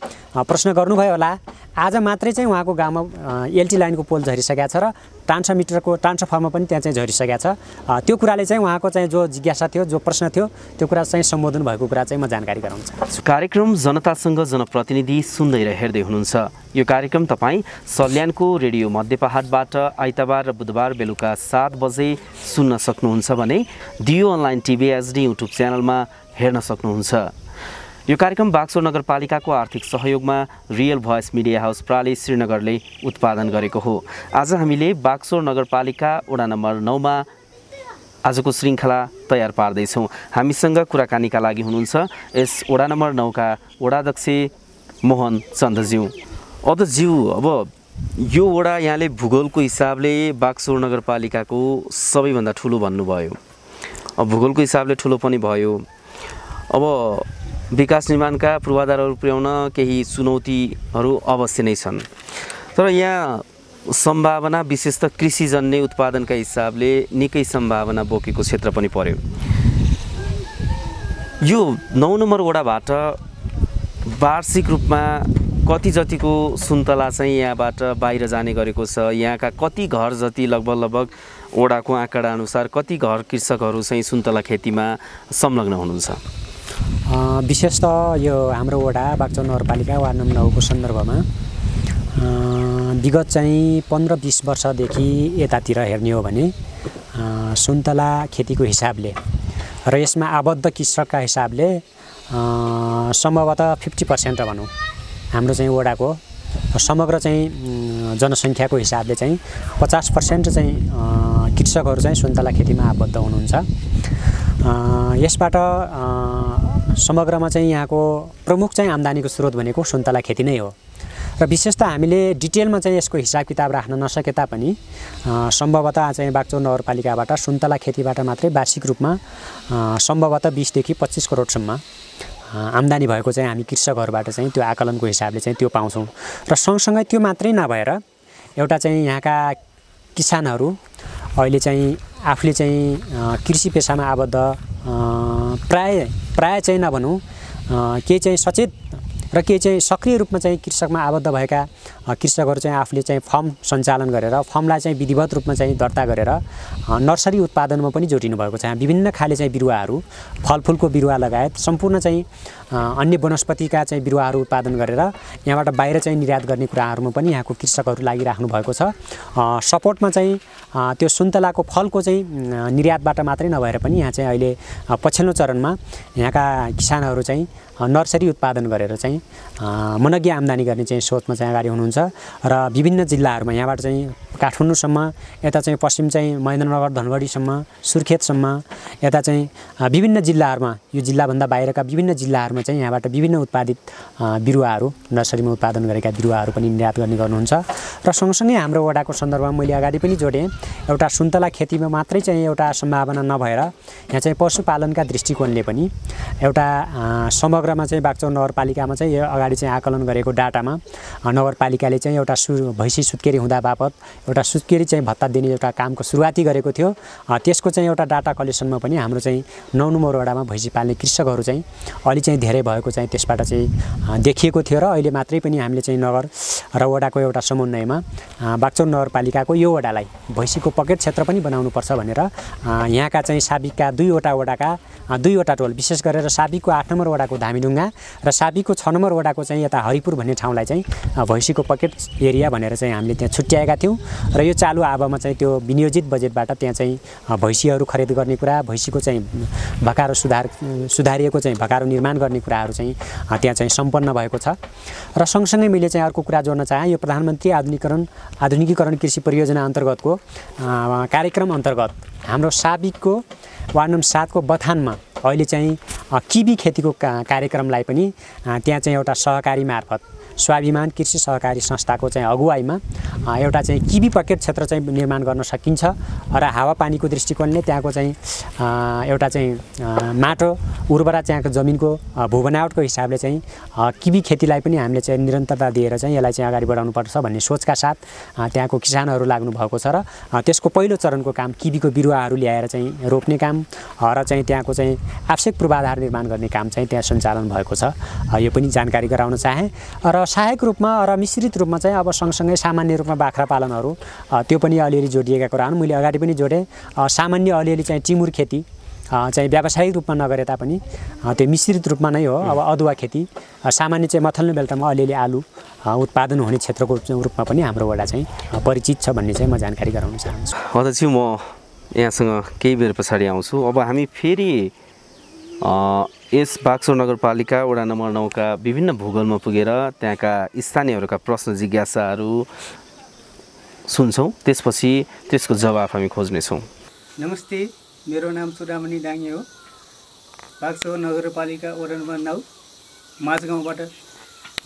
प्रश्न गर्नुभयो होला। आज मात्रै चाहिँ उहाँको गाउँमा एलटी लाइनको पोल झरिसकेको छ र ट्रान्सफर्मर पनि त्यहाँ चाहिँ झरिसकेको छ। त्यो कुराले चाहिँ उहाँको चाहिँ जो जिज्ञासा थियो, जो प्रश्न थियो, त्यो कुरा चाहिँ सम्बोधन भएको कुरा चाहिँ म जानकारी गराउन चाहन्छु। कार्यक्रम जनतासँग जनप्रतिनिधि सुन्दै र हेर्दै हुनुहुन्छ। यो कार्यक्रम तपाईँ सल्यानको रेडियो मध्य पहाडबाट आइतबार र बुधबार बेलुका 7 बजे सुन्न सक्नुहुन्छ भने डियो अनलाइन टिभी एचडी युट्युब च्यानलमा हेर्न सक्नुहुन्छ। यो कार्यक्रम बाक्सोर नगरपालिकाको आर्थिक सहयोगमा रियल भोइस मिडिया हाउस प्राली श्रीनगरले उत्पादन गरेको हो। आज हामीले बाक्सोर नगरपालिका वडा नम्बर 9 मा आजको श्रृङ्खला तयार पार्दैछौँ। हामीसँग कुराकानीका लागि हुनुहुन्छ यस वडा नम्बर 9 का वडाध्यक्ष मोहन चन्दज्यू। अध्यक्षज्यू, अब यो वडा यहाँले भूगोलको हिसाबले बाक्सोर नगरपालिकाको सबैभन्दा ठुलो भन्नुभयो, अब भूगोलको हिसाबले ठुलो पनि भयो। अब विकास निर्माणका पूर्वाधारहरू पुर्याउन केही चुनौतीहरू अवश्य नै छन्, तर यहाँ सम्भावना विशेष त कृषिजन्य उत्पादनका हिसाबले निकै सम्भावना बोकेको क्षेत्र पनि पर्यो। यो 9 नम्बर वडाबाट वार्षिक रूपमा कति जतिको सुन्तला चाहिँ यहाँबाट बाहिर जाने गरेको छ? यहाँका कति घर जति लगभग वडाको आँकडा अनुसार कति घर कृषकहरू चाहिँ सुन्तला खेतीमा संलग्न हुनुहुन्छ? विशेष त यो हाम्रो वडा बाक्सो नगरपालिका वार्ड नम्बर 9 को सन्दर्भमा विगत चाहिँ 15-20 वर्षदेखि यतातिर हेर्ने हो भने सुन्तला खेतीको हिसाबले र यसमा आबद्ध कृषकका हिसाबले सम्भवतः 50% भनौँ हाम्रो चाहिँ वडाको समग्र चाहिँ जनसङ्ख्याको हिसाबले चाहिँ 50% चाहिँ कृषकहरू चाहिँ सुन्तला खेतीमा आबद्ध हुनुहुन्छ। यसबाट समग्रमा चाहिँ यहाँको प्रमुख चाहिँ आम्दानीको स्रोत भनेको सुन्तला खेती नै हो र विशेष त हामीले डिटेलमा चाहिँ यसको हिसाब किताब राख्न नसके तापनि सम्भवतः चाहिँ बागचौर नगरपालिकाबाट सुन्तला खेतीबाट मात्रै वार्षिक रूपमा सम्भवतः 20 देखि 25 करोडसम्म आम्दानी भएको चाहिँ हामी कृषकहरूबाट चाहिँ त्यो आकलनको हिसाबले चाहिँ त्यो पाउँछौँ र सँगसँगै त्यो मात्रै नभएर एउटा चाहिँ यहाँका किसानहरू अहिले चाहिँ आफूले चाहिँ कृषि पेसामा आबद्ध प्राय चाहिँ नभनौँ केही चाहिँ सचेत र केही चाहिँ सक्रिय रूपमा चाहिँ कृषकमा आबद्ध भएका कृषकहरू चाहिँ आफूले चाहिँ फर्म सञ्चालन गरेर फर्मलाई चाहिँ विधिवत रूपमा चाहिँ दर्ता गरेर नर्सरी उत्पादनमा पनि जोडिनु भएको छ। विभिन्न खाले चाहिँ बिरुवाहरू फलफुलको बिरुवा लगायत सम्पूर्ण चाहिँ अन्य वनस्पतिका चाहिँ बिरुवाहरू उत्पादन गरेर यहाँबाट बाहिर चाहिँ निर्यात गर्ने कुराहरूमा पनि यहाँको कृषकहरू लागिराख्नु भएको छ। सपोर्टमा चाहिँ त्यो सुन्तलाको फलको चाहिँ निर्यातबाट मात्रै नभएर पनि यहाँ चाहिँ अहिले पछिल्लो चरणमा यहाँका किसानहरू चाहिँ नर्सरी उत्पादन गरेर चाहिँ मनग्य आम्दानी गर्ने चाहिँ सोचमा चाहिँ अगाडि हुनुहुन्छ र विभिन्न जिल्लाहरूमा यहाँबाट चाहिँ काठमाडौँसम्म यता चाहिँ पश्चिम चाहिँ महेन्द्रनगर धनगढीसम्म सुर्खेतसम्म यता चाहिँ विभिन्न जिल्लाहरूमा यो जिल्लाभन्दा बाहिरका विभिन्न जिल्लाहरूमा चाहिँ यहाँबाट विभिन्न उत्पादित बिरुवाहरू नर्सरीमा उत्पादन गरेका बिरुवाहरू पनि निर्यात गर्ने गर्नुहुन्छ र सँगसँगै हाम्रो वडाको सन्दर्भमा मैले अगाडि पनि जोडेँ एउटा सुन्तला खेतीमा मात्रै चाहिँ एउटा सम्भावना नभएर यहाँ चाहिँ पशुपालनका दृष्टिकोणले पनि एउटा समग्रमा चाहिँ बागचौर नगरपालिकामा चाहिँ अगाडि चाहिँ आकलन गरेको डाटामा नगरपालिकाले चाहिँ एउटा भैँसी सुत्केरी हुँदा बापत एउटा सुत्केरी चाहिँ भत्ता दिने एउटा कामको सुरुवाती गरेको थियो। त्यसको चाहिँ एउटा डाटा कलेक्सनमा पनि हाम्रो चाहिँ 9 नम्बर वडामा भैँसी पाल्ने कृषकहरू चाहिँ अलि चाहिँ धेरै भएको चाहिँ त्यसबाट चाहिँ देखिएको थियो र अहिले मात्रै पनि हामीले चाहिँ नगर र वडाको एउटा समन्वयमा बागचौर नगरपालिकाको यो वडालाई भैँसीको पकेट क्षेत्र पनि बनाउनुपर्छ भनेर यहाँका चाहिँ साबिकका 2वटा वडाका 2वटा टोल विशेष गरेर साबिकको 8 नम्बर वडाको धामीढुङ्गा र साबिकको 6 नम्बर वडाको चाहिँ यता हरिपुर भन्ने ठाउँलाई चाहिँ भैँसीको पकेट एरिया भनेर चाहिँ हामीले त्यहाँ छुट्याएका थियौँ र यो चालु आवामा चाहिँ त्यो विनियोजित बजेटबाट त्यहाँ चाहिँ भैँसीहरू खरिद गर्ने कुरा भैँसीको चाहिँ भकारो सुधारिएको चाहिँ भकारो निर्माण गर्ने कुराहरू चाहिँ त्यहाँ चाहिँ सम्पन्न भएको छ। र सँगसँगै मैले चाहिँ अर्को कुरा जोड्न चाहेँ यो प्रधानमन्त्री आधुनिकीकरण कृषि परियोजना अन्तर्गतको कार्यक्रम अन्तर्गत हाम्रो साबिकको वार्ड नम्बर 7 को बथानमा अहिले चाहिँ किबी खेतीको कार्यक्रमलाई पनि त्यहाँ चाहिँ एउटा सहकारी मार्फत स्वाभिमान कृषि सहकारी संस्थाको चाहिँ अगुवाईमा एउटा चाहिँ किबी पकेट क्षेत्र चाहिँ निर्माण गर्न सकिन्छ र हावापानीको दृष्टिकोणले त्यहाँको चाहिँ एउटा चाहिँ माटो उर्वरा त्यहाँको जमिनको भूबनावटको हिसाबले चाहिँ किबी खेतीलाई पनि हामीले चाहिँ निरन्तरता दिएर चाहिँ यसलाई चाहिँ अगाडि बढाउनुपर्छ भन्ने सोचका साथ त्यहाँको किसानहरू लाग्नु भएको छ र त्यसको पहिलो चरणको काम किबीको बिरुवाहरू ल्याएर चाहिँ रोप्ने काम र चाहिँ त्यहाँको चाहिँ आवश्यक पूर्वाधार निर्माण गर्ने काम चाहिँ त्यहाँ सञ्चालन भएको छ। यो पनि जानकारी गराउन चाहे र सहायक रूपमा र मिश्रित रूपमा चाहिँ अब सँगसँगै सामान्य रूपमा बाख्रा पालनहरू त्यो पनि अलिअलि जोडिएका कुरा हुन्। मैले अगाडि पनि जोडेँ सामान्य अलिअलि चाहिँ टिमुर खेती चाहिँ व्यावसायिक रूपमा नगरे तापनि त्यो मिश्रित रूपमा नै हो। अब अदुवा खेती सामान्य चाहिँ मथल्लो बेल्टामा अलिअलि आलु उत्पादन हुने क्षेत्रको रूपमा पनि हाम्रो वडा चाहिँ परिचित छ भन्ने चाहिँ म जानकारी गराउन चाहन्छु। अध्यक्ष म यहाँसँग केही बेर पछाडि आउँछु। अब हामी फेरि यस बागचौर नगरपालिका वडा नम्बर 9 का विभिन्न भूगोलमा पुगेर त्यहाँका स्थानीयहरूका प्रश्न जिज्ञासाहरू सुन्छौँ, त्यसपछि त्यसको जवाफ हामी खोज्नेछौँ। नमस्ते, मेरो नाम चुडामणि डाङ्गे हो। बागचौर नगरपालिका वडा नम्बर 9 माझगाउँबाट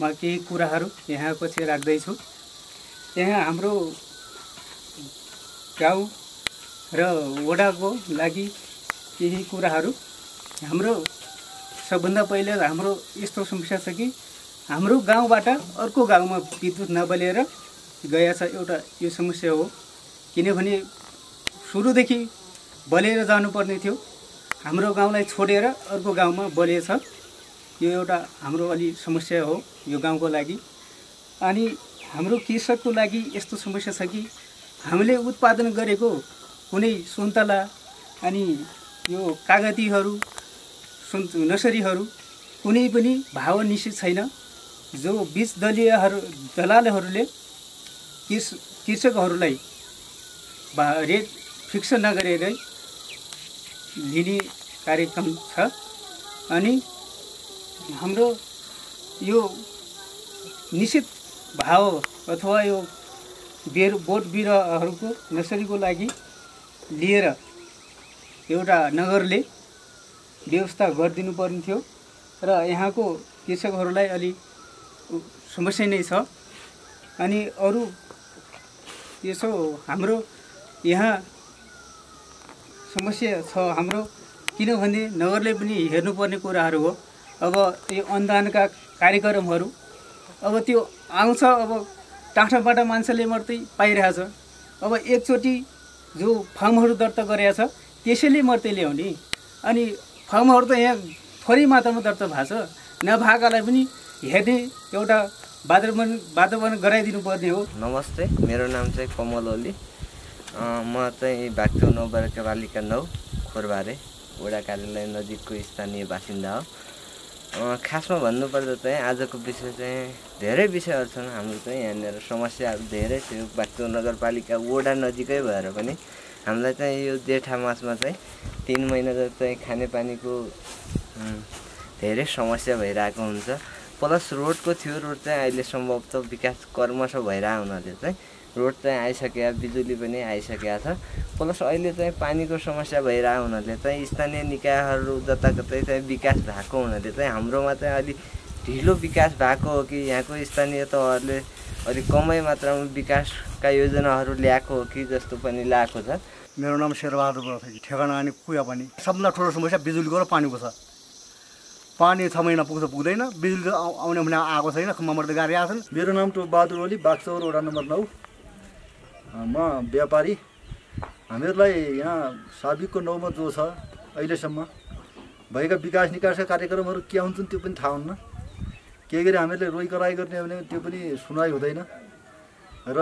म केही कुराहरू यहाँ पछि राख्दैछु। यहाँ हाम्रो गाउँ र वडाको लागि केही कुराहरू हाम्रो सबभन्दा पहिला हाम्रो यस्तो समस्या छ कि हाम्रो गाउँबाट अर्को गाउँमा विद्युत नबलेर गएको छ। एउटा यो समस्या हो, किनभने सुरुदेखि बलेर जानुपर्ने थियो, हाम्रो गाउँलाई छोडेर अर्को गाउँमा बलेछ। यो एउटा हाम्रो अलि समस्या हो यो गाउँको लागि। अनि हाम्रो कृषकको लागि यस्तो समस्या छ कि हामीले उत्पादन गरेको कुनै सुन्तला अनि यो कागतीहरू नर्सरीहरू कुनै पनि भाव निश्चित छैन। जो बीज दलालहरूले कृषकहरूलाई रेट फिक्स नगरेरै लिने कार्यक्रम छ। अनि हाम्रो यो निश्चित भाव अथवा यो बोट बिरुवाहरूको नर्सरीको लागि लिएर एउटा नगरले व्यवस्था गरिदिनु पर्ने थियो र यहाँको कृषकहरूलाई अलि समस्या नै छ। अनि अरू यसो हाम्रो यहाँ समस्या छ हाम्रो, किनभने नगरले पनि हेर्नुपर्ने कुराहरू हो। अब यो अनुदानका कार्यक्रमहरू अब त्यो आउँछ, अब टाढाबाट मान्छेले मात्रै पाइरहेछ। अब एकचोटि जो फर्महरू दर्ता गरेका छ त्यसैले मात्रै ल्याउने, अनि फर्महरू त यहाँ थोरै मात्रामा दर्ता भएको छ, नभएकालाई पनि हेर्ने एउटा वातावरण गराइदिनु पर्ने हो। नमस्ते, मेरो नाम चाहिँ कमल ओली। म चाहिँ बागचौर नगरपालिका 9 खोरबारे वडा कार्यालय नजिकको स्थानीय बासिन्दा हो। खासमा भन्नुपर्दा चाहिँ आजको विषय चाहिँ धेरै विषयहरू छन्। हाम्रो चाहिँ यहाँनिर समस्याहरू धेरै थियो। बागचौर नगरपालिका वडा नजिकै भएर पनि हामीलाई चाहिँ यो जेठा मासमा चाहिँ 3 महिना जति चाहिँ खानेपानीको धेरै समस्या भइरहेको हुन्छ। प्लस रोडको थियो, रोड चाहिँ अहिले सम्भवतः विकास कर्मश भइरहेको हुनाले चाहिँ रोड चाहिँ आइसकेको, बिजुली पनि आइसकेको छ। प्लस अहिले चाहिँ पानीको समस्या भइरहेको हुनाले चाहिँ स्थानीय निकायहरू जताततै चाहिँ विकास भएको हुनाले चाहिँ हाम्रोमा चाहिँ अलिक ढिलो विकास भएको हो कि यहाँको स्थानीय तहहरूले अलिक कमै मात्रामा विकासका योजनाहरू ल्याएको हो कि जस्तो पनि लागेको छ। मेरो नाम शेरबहादुर बोराथी। ठेगाना अनि कुया पानी सबभन्दा ठुलो समस्या बिजुलीको र पानीको छ। पानी 6 महिना पुग्दैन, बिजुली आउने भने आएको छैन, खम्बाबाट गाडी आएको छन्। मेरो नाम टोपबहादुर ओली, बागचौर वडा नम्बर 9। म व्यापारी। हामीहरूलाई यहाँ साबिकको 9 मा जो छ अहिलेसम्म भएका विकास निकासका कार्यक्रमहरू के हुन्छन् त्यो पनि थाहा हुन्न। के गरी हामीहरूले रोइ कराई गर्ने भने त्यो पनि सुनाइ हुँदैन। र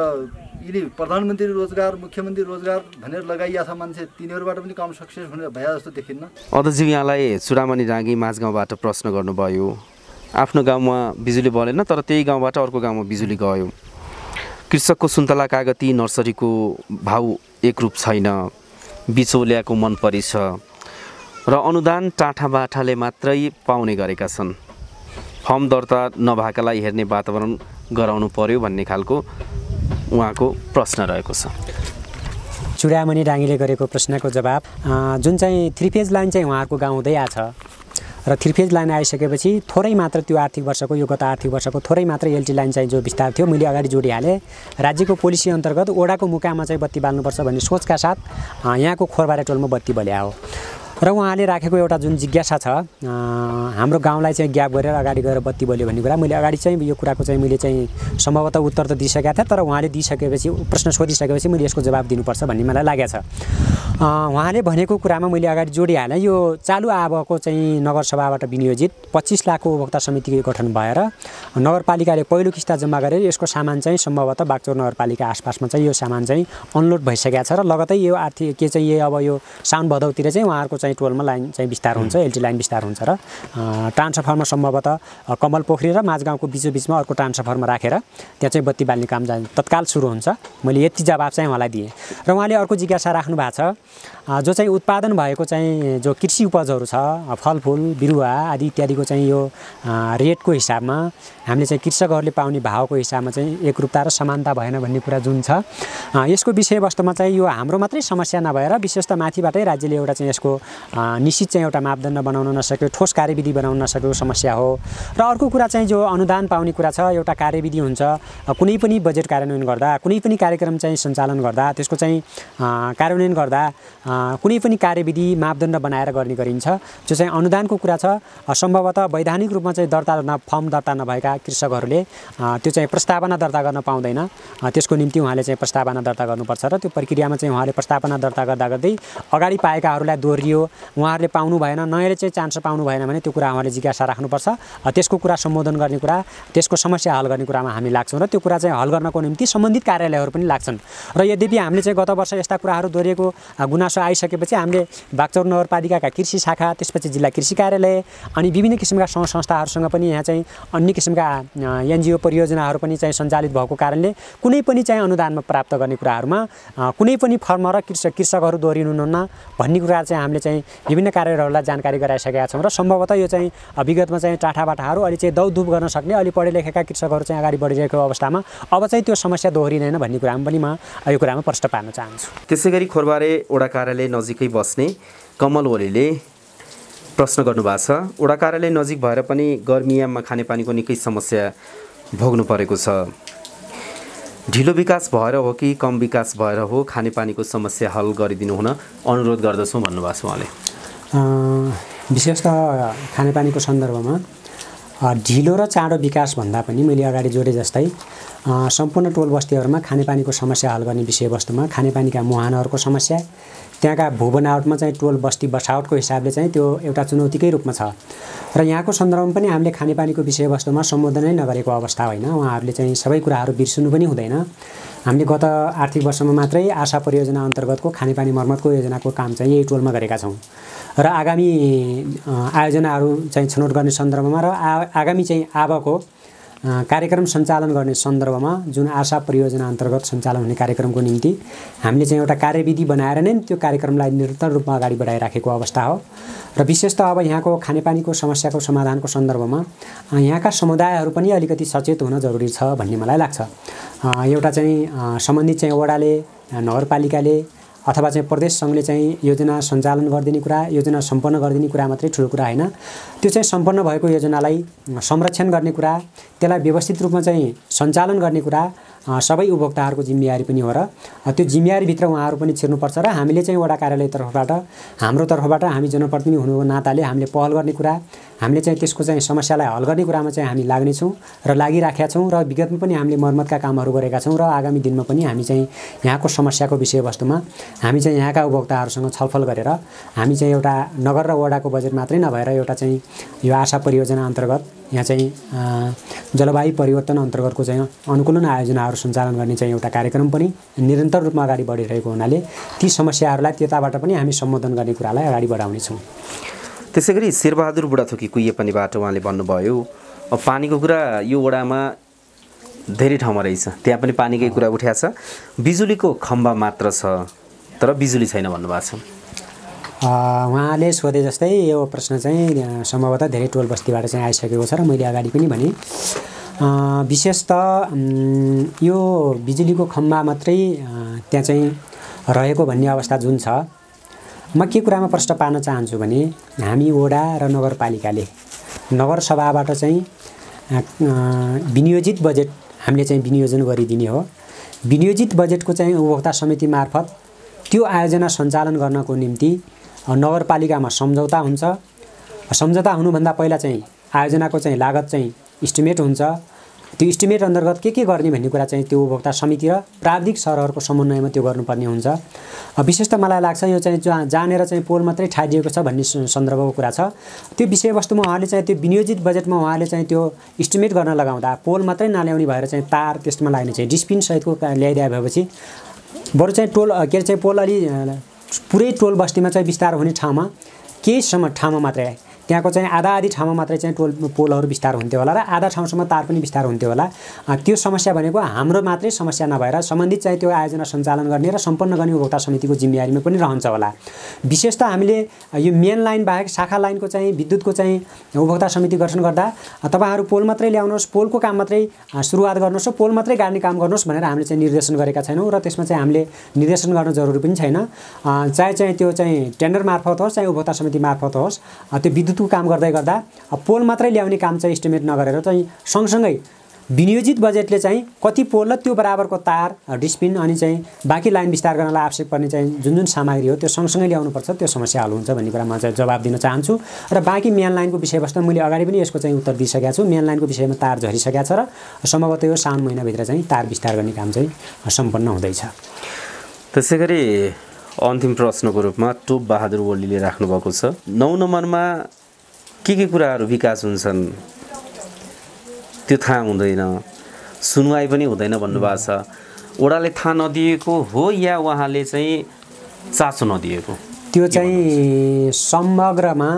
यिनी प्रधानमन्त्री रोजगार, मुख्यमन्त्री रोजगार भनेर लगाइया छ मान्छे, तिनीहरूबाट पनि कम सक्सेस हुने भए जस्तो देखिन्न। अध्यक्षजी, यहाँलाई चुडामणि राँगी माझगाउँबाट प्रश्न गर्नुभयो। आफ्नो गाउँमा बिजुली बलेन, तर त्यही गाउँबाट अर्को गाउँमा बिजुली गयो। कृषकको सुन्तला कागती नर्सरीको भाउ एकरूप छैन, बिचौलियाको मन परी छ र अनुदान टाठाबाठाले मात्रै पाउने गरेका छन्। फर्म दर्ता नभएकालाई हेर्ने वातावरण गराउनु पर्यो भन्ने खालको उहाँको प्रश्न रहेको छ। चुडामणि राँगीले गरेको प्रश्नको जवाब, जुन चाहिँ 3 फेज लाइन चाहिँ उहाँहरूको गाउँ हुँदै आछ र 3 फेज लाइन आइसकेपछि थोरै मात्र त्यो आर्थिक वर्षको, यो गत आर्थिक वर्षको थोरै मात्र एलटी लाइन चाहिँ जो विस्तार थियो मैले अगाडि जोडिहालेँ। राज्यको पोलिसी अन्तर्गत वडाको मुकाममा चाहिँ बत्ती बाल्नुपर्छ भन्ने सोचका साथ यहाँको खोरबारे टोलमा बत्ती बल्या हो। र उहाँले राखेको एउटा जुन जिज्ञासा छ, हाम्रो गाउँलाई चाहिँ ग्याप गरेर अगाडि गएर बत्ती बल्यो भन्ने कुरा, मैले अगाडि चाहिँ यो कुराको चाहिँ मैले चाहिँ सम्भवतः उत्तर त दिइसकेको थिएँ, तर उहाँले दिइसकेपछि, प्रश्न सोधिसकेपछि मैले यसको जवाब दिनुपर्छ भन्ने मलाई लागेको छ। उहाँले भनेको कुरामा मैले अगाडि जोडिहालेँ। यो चालु आबको चाहिँ नगरसभाबाट विनियोजित 25 लाखको उपभोक्ता समिति गठन भएर नगरपालिकाले पहिलो किस्ता जम्मा गरेर यसको सामान चाहिँ सम्भवतः बागचौर नगरपालिका आसपासमा चाहिँ यो सामान चाहिँ अनलोड भइसकेको छ र लगतै यो आर्थिक के चाहिँ अब यो साउन भदौतिर चाहिँ उहाँहरूको चाहिँ टोलमा लाइन चाहिँ विस्तार हुन्छ, एलटी लाइन विस्तार हुन्छ र ट्रान्सफरमा सम्भवतः कमल पोखरी र माझगाउँको बिचोबिचमा अर्को ट्रान्सफरमा राखेर त्यहाँ चाहिँ बत्ती बाल्ने काम तत्काल सुरु हुन्छ। मैले यति जवाब चाहिँ उहाँलाई दिएँ। र उहाँले अर्को जिज्ञासा राख्नु भएको छ, जो चाहिँ उत्पादन भएको चाहिँ जो कृषि उपजहरू छ, फलफुल बिरुवा आदि इत्यादिको चाहिँ यो रेटको हिसाबमा हामीले चाहिँ कृषकहरूले पाउने भावको हिसाबमा चाहिँ एकरूपता र समानता भएन भन्ने कुरा जुन छ, यसको विषयवस्तुमा चाहिँ यो हाम्रो मात्रै समस्या नभएर विशेष त माथिबाटै राज्यले एउटा चाहिँ यसको निश्चित चाहिँ एउटा मापदण्ड बनाउन नसक्यो, ठोस कार्यविधि बनाउन नसकेको समस्या हो। र अर्को कुरा चाहिँ जो अनुदान पाउने कुरा छ, एउटा कार्यविधि हुन्छ। कुनै पनि बजेट कार्यान्वयन गर्दा, कुनै पनि कार्यक्रम चाहिँ सञ्चालन गर्दा, त्यसको चाहिँ कार्यान्वयन गर्दा कुनै पनि कार्यविधि मापदण्ड बनाएर गर्ने गरिन्छ। जो चाहिँ अनुदानको कुरा छ, सम्भवतः वैधानिक रूपमा चाहिँ फर्म दर्ता नभएका कृषकहरूले त्यो चाहिँ प्रस्तावना दर्ता गर्न पाउँदैन। त्यसको निम्ति उहाँले चाहिँ प्रस्तावना दर्ता गर्नुपर्छ र त्यो प्रक्रियामा चाहिँ उहाँले प्रस्तावना दर्ता गर्दा गर्दै अगाडि पाएकाहरूलाई दोहोरियो, उहाँहरूले पाउनु भएन, नयाँले चाहिँ चान्स पाउनु भएन भने त्यो कुरा उहाँले जिज्ञासा राख्नुपर्छ। त्यसको कुरा सम्बोधन गर्ने कुरा, त्यसको समस्या हल गर्ने कुरामा हामी लाग्छौँ र त्यो कुरा चाहिँ हल गर्नको निम्ति सम्बन्धित कार्यालयहरू पनि लाग्छन्। र यद्यपि हामीले चाहिँ गत वर्ष यस्ता कुराहरू दोहोरिएको गुनासो आइसकेपछि हामीले बागचौर नगरपालिकाका कृषि शाखा, त्यसपछि जिल्ला कृषि कार्यालय अनि विभिन्न किसिमका सङ्घ संस्थाहरूसँग पनि यहाँ चाहिँ अन्य किसिमका एनजिओ परियोजनाहरू पनि चाहिँ सञ्चालित भएको कारणले कुनै पनि चाहिँ अनुदानमा प्राप्त गर्ने कुराहरूमा कुनै पनि फर्म र कृषकहरू दोहोरिनुहुन्न भन्ने कुरा चाहिँ हामीले चाहिँ विभिन्न कार्यालयहरूलाई जानकारी गराइसकेका छौँ र सम्भवतः यो चाहिँ विगतमा चाहिँ टाठाबाठाहरू अलि चाहिँ दौडधुप गर्न सक्ने अलि पढे लेखेका कृषकहरू चाहिँ अगाडि बढिरहेको अवस्थामा अब चाहिँ त्यो समस्या दोहोरिँदैन भन्ने कुरामा पनि म यो कुरामा प्रश्न पार्न चाहन्छु। त्यसै गरी खोरबारे वडा कार्यालय नजिकै बस्ने कमल ओलीले प्रश्न गर्नुभएको छ। वडा कार्यालय नजिक भएर पनि गर्मीयाममा खानेपानीको निकै समस्या भोग्नु परेको छ। ढिलो विकास भएर हो कि कम विकास भएर हो खानेपानीको समस्या हल गरिदिनु हुन अनुरोध गर्दछौँ भन्नुभएको छ उहाँले। विशेषतः खानेपानीको सन्दर्भमा ढिलो र चाँडो विकास भन्दा पनि मैले अगाडि जोडे जस्तै सम्पूर्ण टोल बस्तीहरूमा खानेपानीको समस्या हल गर्ने विषयवस्तुमा खानेपानीका मुहानहरूको समस्या, त्यहाँका भूबनावटमा चाहिँ टोल बस्ती बसावटको हिसाबले चाहिँ त्यो एउटा चुनौतीकै रूपमा छ र यहाँको सन्दर्भमा पनि हामीले खानेपानीको विषयवस्तुमा सम्बोधनै नगरेको अवस्था होइन। उहाँहरूले चाहिँ सबै कुराहरू बिर्सनु पनि हुँदैन। हामीले गत आर्थिक वर्षमा मात्रै आशा परियोजना अन्तर्गतको खानेपानी मर्मतको योजनाको काम चाहिँ यही टोलमा गरेका छौँ र आगामी आयोजनाहरू चाहिँ छनौट गर्ने सन्दर्भमा र आगामी चाहिँ आबको कार्यक्रम सञ्चालन गर्ने सन्दर्भमा जुन आशा परियोजना अन्तर्गत सञ्चालन हुने कार्यक्रमको निम्ति हामीले चाहिँ एउटा कार्यविधि बनाएर नै त्यो कार्यक्रमलाई निरन्तर रूपमा अगाडि बढाइराखेको अवस्था हो र विशेषतः अब यहाँको खानेपानीको समस्याको समाधानको सन्दर्भमा यहाँका समुदायहरू पनि अलिकति सचेत हुन जरुरी छ भन्ने मलाई लाग्छ। एउटा चाहिँ सम्बन्धित चाहिँ वडाले, नगरपालिकाले अथवा चाहिँ प्रदेश सङ्घले चाहिँ योजना सञ्चालन गरिदिने कुरा, योजना सम्पन्न गरिदिने कुरा मात्रै ठुलो कुरा होइन। त्यो चाहिँ सम्पन्न भएको योजनालाई संरक्षण गर्ने कुरा, त्यसलाई व्यवस्थित रूपमा चाहिँ सञ्चालन गर्ने कुरा सबै उपभोक्ताहरूको जिम्मेवारी पनि हो र त्यो जिम्मेवारीभित्र उहाँहरू पनि छिर्नुपर्छ र हामीले चाहिँ वडा कार्यालय तर्फबाट, हाम्रो तर्फबाट हामी जनप्रतिनिधि हुनुको नाताले हामीले पहल गर्ने कुरा, हामीले चाहिँ त्यसको चाहिँ समस्यालाई हल गर्ने कुरामा चाहिँ हामी लाग्नेछौँ र लागिराखेका छौँ र विगतमा पनि हामीले मर्मतका कामहरू गरेका छौँ र आगामी दिनमा पनि हामी चाहिँ यहाँको समस्याको विषयवस्तुमा हामी चाहिँ यहाँका उपभोक्ताहरूसँग छलफल गरेर हामी चाहिँ एउटा नगर र वडाको बजेट मात्रै नभएर एउटा चाहिँ यो आशा परियोजना अन्तर्गत यहाँ चाहिँ जलवायु परिवर्तन अन्तर्गतको चाहिँ अनुकूलन आयोजनाहरू सञ्चालन गर्ने चाहिँ एउटा कार्यक्रम पनि निरन्तर रूपमा अगाडि बढिरहेको हुनाले ती समस्याहरूलाई त्यताबाट पनि हामी सम्बोधन गर्ने कुरालाई अगाडि बढाउनेछौँ। त्यसै गरी शेरबहादुर बुढाथोकी कुइएपनिबाट उहाँले भन्नुभयो अब पानीको कुरा यो वडामा धेरै ठाउँमा रहेछ, त्यहाँ पनि पानीकै कुरा उठ्याएको छ, बिजुलीको खम्बा मात्र छ तर बिजुली छैन भन्नुभएको छ। उहाँले सोधे जस्तै यो प्रश्न चाहिँ सम्भवतः धेरै टोल बस्तीबाट चाहिँ आइसकेको छ र मैले अगाडि पनि भने विशेषतः यो बिजुलीको खम्बा मात्रै त्यहाँ चाहिँ रहेको भन्ने अवस्था जुन छ, म के कुरामा प्रश्न पार्न चाहन्छु भने हामी वडा र नगरपालिकाले नगरसभाबाट चाहिँ विनियोजित बजेट हामीले चाहिँ विनियोजन गरिदिने हो। विनियोजित बजेटको चाहिँ उपभोक्ता समिति मार्फत त्यो आयोजना सञ्चालन गर्नको निम्ति नगरपालिकामा सम्झौता हुन्छ। सम्झौता हुनुभन्दा पहिला चाहिँ आयोजनाको चाहिँ लागत चाहिँ इस्टिमेट हुन्छ। त्यो इस्टिमेट अन्तर्गत के गर्ने भन्ने कुरा चाहिँ त्यो उपभोक्ता समिति र प्राविधिक सरहरूको समन्वयमा त्यो गर्नुपर्ने हुन्छ। विशेष त मलाई लाग्छ यो चाहिँ जानेर चाहिँ पोल मात्रै ठाडिएको छ भन्ने सन्दर्भको कुरा छ। त्यो विषयवस्तुमा उहाँले चाहिँ त्यो विनियोजित बजेटमा उहाँले चाहिँ त्यो इस्टिमेट गर्न लगाउँदा पोल मात्रै नल्याउने भएर चाहिँ तार त्यसमा लाग्ने चाहिँ डिस्पिन सहितको ल्याइदिए भएपछि बरु चाहिँ टोल के चाहिँ पोल अलि पुरै टोल बस्तीमा चाहिँ विस्तार हुने ठाउँमा केहीसम्म ठाउँमा मात्रै त्यहाँको चाहिँ आधा आधी ठाउँमा मात्रै चाहिँ पोलहरू विस्तार हुन्थ्यो होला र आधा ठाउँसम्म तार पनि विस्तार हुन्थ्यो होला। त्यो समस्या भनेको हाम्रो मात्रै समस्या नभएर सम्बन्धित चाहिँ त्यो आयोजना सञ्चालन गर्ने र सम्पन्न गर्ने उपभोक्ता समितिको जिम्मेवारीमा पनि रहन्छ होला। विशेष त हामीले यो मेन लाइन बाहेक शाखा लाइनको चाहिँ विद्युतको चाहिँ उपभोक्ता समिति गठन गर्दा तपाईँहरू पोल मात्रै ल्याउनुहोस्, पोलको काम मात्रै सुरुवात गर्नुहोस्, पोल मात्रै गाड्ने काम गर्नुहोस् भनेर हामीले चाहिँ निर्देशन गरेका छैनौँ र त्यसमा चाहिँ हामीले निर्देशन गर्न जरुरी पनि छैन। चाहे चाहिँ त्यो चाहिँ टेन्डर मार्फत होस् चाहे उपभोक्ता समिति मार्फत होस्, त्यो विद्युतको काम गर्दै गर्दा पोल मात्रै ल्याउने काम चाहिँ इस्टिमेट नगरेर चाहिँ सँगसँगै विनियोजित बजेटले चाहिँ कति पोल र त्यो बराबरको तार डिस्पिन अनि चाहिँ बाँकी लाइन विस्तार गर्नलाई आवश्यक पर्ने चाहिँ जुन जुन सामग्री हो त्यो सँगसँगै ल्याउनुपर्छ, त्यो समस्या हल हुन्छ भन्ने कुरा म चाहिँ जवाब दिन चाहन्छु। र बाँकी मेन लाइनको विषयवस्तु मैले अगाडि पनि यसको चाहिँ उत्तर दिइसकेको छु। मेन लाइनको विषयमा तार झरिसकेको छ र सम्भवतः यो साउन महिनाभित्र चाहिँ तार विस्तार गर्ने काम चाहिँ सम्पन्न हुँदैछ। त्यसै गरी अन्तिम प्रश्नको रूपमा टोप बहादुर ओलीले राख्नुभएको छ, 9 नम्बरमा के कुराहरू विकास हुन्छन् त्यो थाहा हुँदैन, सुनवाई पनि हुँदैन भन्नुभएको छ। वडाले थाहा नदिएको हो या उहाँले चाहिँ चासो नदिएको? त्यो चाहिँ समग्रमा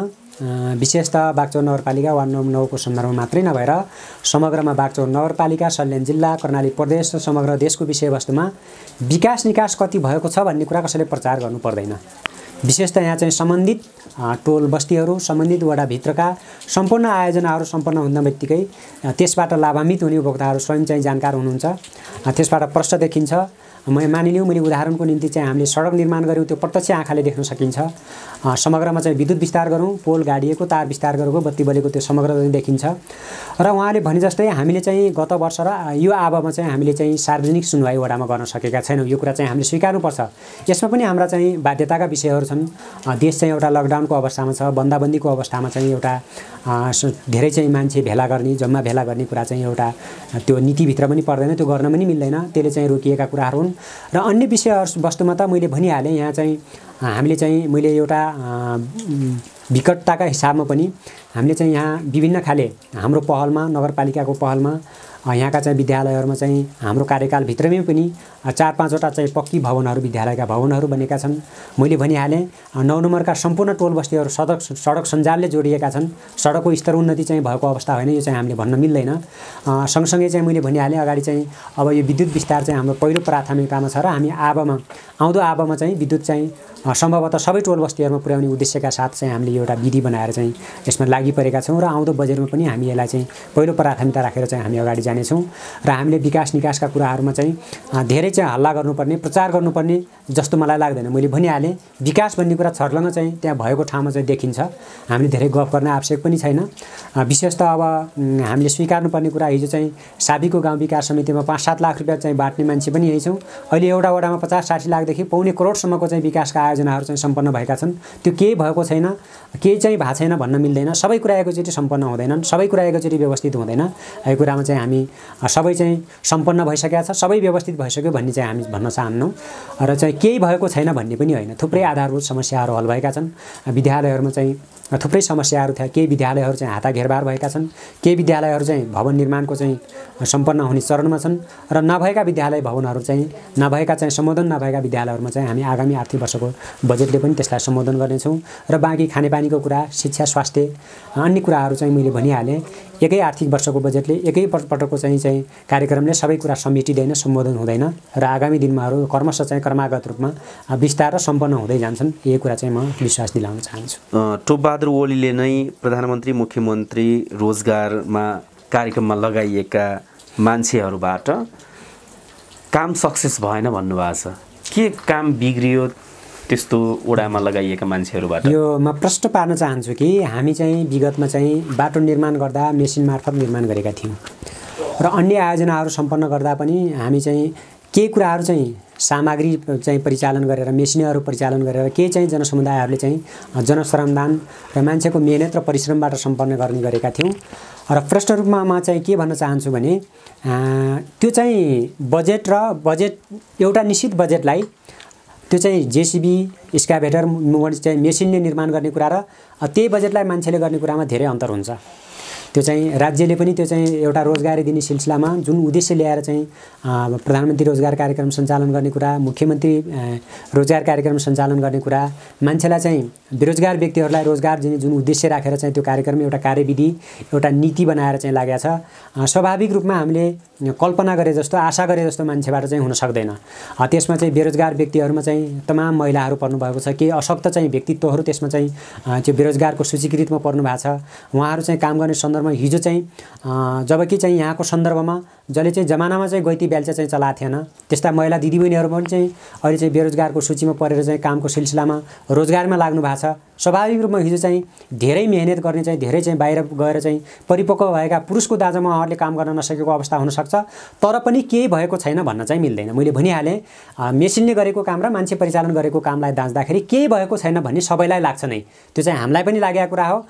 विशेषतः बागचौर नगरपालिका वार्ड नम्बर 9 को सन्दर्भमा मात्रै नभएर समग्रमा बागचौर नगरपालिका, सल्यान जिल्ला, कर्णाली प्रदेश र समग्र देशको विषयवस्तुमा विकास निकास कति भएको छ भन्ने कुरा कसैले प्रचार गर्नु पर्दैन। विशेषतः यहाँ चाहिँ सम्बन्धित टोल बस्तीहरू, सम्बन्धित वडाभित्रका सम्पूर्ण आयोजनाहरू सम्पन्न हुँदा बित्तिकै त्यसबाट लाभान्वित हुने उपभोक्ताहरू स्वयं चाहिँ जानकार हुनुहुन्छ। त्यसबाट प्रष्ट देखिन्छ। मानिलिउँ मैले उदाहरणको निम्ति चाहिँ हामीले सडक निर्माण गऱ्यौँ, त्यो प्रत्यक्ष आँखाले देख्न सकिन्छ। समग्रमा चाहिँ विद्युत विस्तार गरौँ, पोल गाडिएको, तार विस्तार गरेको, बत्ती बलेको, त्यो समग्र देखिन्छ। र उहाँले भने जस्तै हामीले चाहिँ गत वर्ष र यो आबमा चाहिँ हामीले चाहिँ सार्वजनिक सुनवाई वडामा गर्न सकेका छैनौँ। यो कुरा चाहिँ हामीले स्वीकार्नुपर्छ। यसमा पनि हाम्रा चाहिँ बाध्यताका विषयहरू छन्। देश चाहिँ एउटा लकडाउनको अवस्थामा छ, बन्दाबन्दीको अवस्थामा चाहिँ एउटा धेरै चाहिँ मान्छे भेला गर्ने, जम्मा भेला गर्ने कुरा चाहिँ एउटा त्यो नीतिभित्र पनि पर्दैन, त्यो गर्न पनि मिल्दैन। त्यसले चाहिँ रोकिएका कुराहरू हुन्। र अन्य विषय वस्तुमा त मैले भनिहालेँ। यहाँ चाहिँ हामीले चाहिँ मैले एउटा विकटताका हिसाबमा पनि हामीले चाहिँ यहाँ विभिन्न खाले हाम्रो पहलमा, नगरपालिकाको पहलमा यहाँका चाहिँ विद्यालयहरूमा चाहिँ हाम्रो कार्यकालभित्रमै पनि 4-5वटा चाहिँ पक्की भवनहरू, विद्यालयका भवनहरू बनेका छन्। मैले भनिहालेँ 9 नम्बरका सम्पूर्ण टोल बस्तीहरू सडक सञ्जालले जोडिएका छन्। सडकको स्तर उन्नति चाहिँ भएको अवस्था होइन, यो चाहिँ हामीले भन्न मिल्दैन। सँगसँगै चाहिँ मैले भनिहालेँ अगाडि चाहिँ अब यो विद्युत विस्तार चाहिँ हाम्रो पहिलो प्राथमिकतामा छ र हामी आउँदो आबमा चाहिँ विद्युत चाहिँ सम्भवतः सबै टोल बस्तीहरूमा पुर्याउने उद्देश्यका साथ चाहिँ हामीले एउटा विधि बनाएर चाहिँ यसमा लागि परेका छौँ र आउँदो बजेटमा पनि हामी यसलाई चाहिँ पहिलो प्राथमिकता राखेर चाहिँ हामी अगाडि जानेछौँ। र हामीले विकास निकासका कुराहरूमा चाहिँ धेरै चाहिँ हल्ला गर्नुपर्ने, प्रचार गर्नुपर्ने जस्तो मलाई लाग्दैन। मैले भनिहालेँ विकास भन्ने कुरा छर्लङ्ग चाहिँ त्यहाँ भएको ठाउँमा चाहिँ देखिन्छ। हामीले धेरै गफ गर्न आवश्यक पनि छैन। विशेष त अब हामीले स्वीकार्नुपर्ने कुरा हिजो चाहिँ साबीको गाउँ विकास समितिमा 5-7 लाख रुपियाँ चाहिँ बाँट्ने मान्छे पनि यही छौँ। अहिले एउटा वडामा 50-60 लाखदेखि पौने करोडसम्मको चाहिँ विकासका आयोजनाहरू चाहिँ सम्पन्न भएका छन्। त्यो केही भएको छैन, केही चाहिँ भएको छैन भन्न मिल्दैन। सबै कुरा एकैचोटि सम्पन्न हुँदैनन्, सबै कुरा एकैचोटि व्यवस्थित हुँदैन। यो कुरामा चाहिँ हामी सबै चाहिँ सम्पन्न भइसकेका छ, सबै व्यवस्थित भइसक्यो भन्ने चाहिँ हामी भन्न चाहन्नौँ। र चाहिँ केही भएको छैन भन्ने पनि होइन। थुप्रै आधारभूत समस्याहरू हल भएका छन्। विद्यालयहरूमा चाहिँ थुप्रै समस्याहरू थिए। केही विद्यालयहरू चाहिँ हाता घेरबार भएका छन्, केही विद्यालयहरू चाहिँ भवन निर्माणको चाहिँ सम्पन्न हुने चरणमा छन् र नभएका विद्यालय भवनहरू चाहिँ नभएका चाहिँ सम्बोधन नभएका विद्यालयहरूमा चाहिँ हामी आगामी आर्थिक वर्षको बजेटले पनि त्यसलाई सम्बोधन गर्नेछौँ। र बाँकी खानेपानीको कुरा, शिक्षा, स्वास्थ्य, अन्य कुराहरू चाहिँ मैले भनिहालेँ। एकै आर्थिक वर्षको बजेटले, एकै पटकको चाहिँ कार्यक्रमले सबै कुरा समेटिँदैन, सम्बोधन हुँदैन र आगामी दिनमाहरू क्रमशः चाहिँ क्रमागत रूपमा विस्तार र सम्पन्न हुँदै जान्छन्। यही कुरा चाहिँ म विश्वास दिलाउन चाहन्छु। टोपबहादुर ओलीले नै प्रधानमन्त्री, मुख्यमन्त्री रोजगारमा कार्यक्रममा लगाइएका मान्छेहरूबाट काम सक्सेस भएन भन्नुभएको छ। के काम बिग्रियो त्यस्तो ओडामा लगाइएका मान्छेहरूबाट? यो म प्रश्न पार्न चाहन्छु कि हामी चाहिँ विगतमा चाहिँ बाटो निर्माण गर्दा मेसिन मार्फत निर्माण गरेका थियौँ र अन्य आयोजनाहरू सम्पन्न गर्दा पनि हामी चाहिँ केही कुराहरू चाहिँ सामग्री चाहिँ परिचालन गरेर, मेसिनहरू परिचालन गरेर केही चाहिँ जनसमुदायहरूले चाहिँ जनश्रमदान र मान्छेको मेहनत र परिश्रमबाट सम्पन्न गर्ने गरेका थियौँ। र प्रष्ट रूपमा म चाहिँ के भन्न चाहन्छु भने त्यो चाहिँ बजेट एउटा निश्चित बजेटलाई त्यो चाहिँ जेसिबी, एक्सकाभेटर चाहिँ मेसिनले निर्माण गर्ने कुरा र त्यही बजेटलाई मान्छेले गर्ने कुरामा धेरै अन्तर हुन्छ। त्यो चाहिँ राज्यले पनि त्यो चाहिँ एउटा रोजगारी दिने सिलसिलामा जुन उद्देश्य ल्याएर चाहिँ प्रधानमन्त्री रोजगार कार्यक्रम सञ्चालन गर्ने कुरा, मुख्यमन्त्री रोजगार कार्यक्रम सञ्चालन गर्ने कुरा, मान्छेलाई चाहिँ बेरोजगार व्यक्तिहरूलाई रोजगार दिने जुन उद्देश्य राखेर चाहिँ त्यो कार्यक्रम एउटा कार्यविधि, एउटा नीति बनाएर चाहिँ लागेको छ। स्वाभाविक रूपमा हामीले कल्पना गरे जस्तो, आशा गरे जस्तो मान्छेबाट चाहिँ हुन सक्दैन। त्यसमा चाहिँ बेरोजगार व्यक्तिहरूमा चाहिँ तमाम महिलाहरू पर्नु भएको छ, केही अशक्त चाहिँ व्यक्तित्वहरू त्यसमा चाहिँ त्यो बेरोजगारको सूचीकृतमा पर्नु भएको छ। उहाँहरू चाहिँ काम गर्ने सन्दर्भमा हिजो चाहिँ जबकि चाहिँ यहाँको सन्दर्भमा जसले चाहिँ जमानामा चाहिँ गैती बेल्चा चाहिँ चलाएको थिएन, त्यस्ता महिला दिदीबहिनीहरू पनि चाहिँ अहिले चाहिँ बेरोजगारको सूचीमा परेर चाहिँ कामको सिलसिलामा रोजगारमा लाग्नु भएको छ। स्वाभाविक रूपमा हिजो चाहिँ धेरै मेहनत गर्ने चाहिँ धेरै चाहिँ बाहिर गएर चाहिँ परिपक्व भएका पुरुषको दाँजोमा उहाँहरूले काम गर्न नसकेको अवस्था हुनसक्छ। तर पनि केही भएको छैन भन्न चाहिँ मिल्दैन। मैले भनिहालेँ मेसिनले गरेको काम र मान्छे परिचालन गरेको कामलाई दाँच्दाखेरि केही भएको छैन भन्ने सबैलाई लाग्छ नै। त्यो चाहिँ हामीलाई पनि लागेको कुरा हो।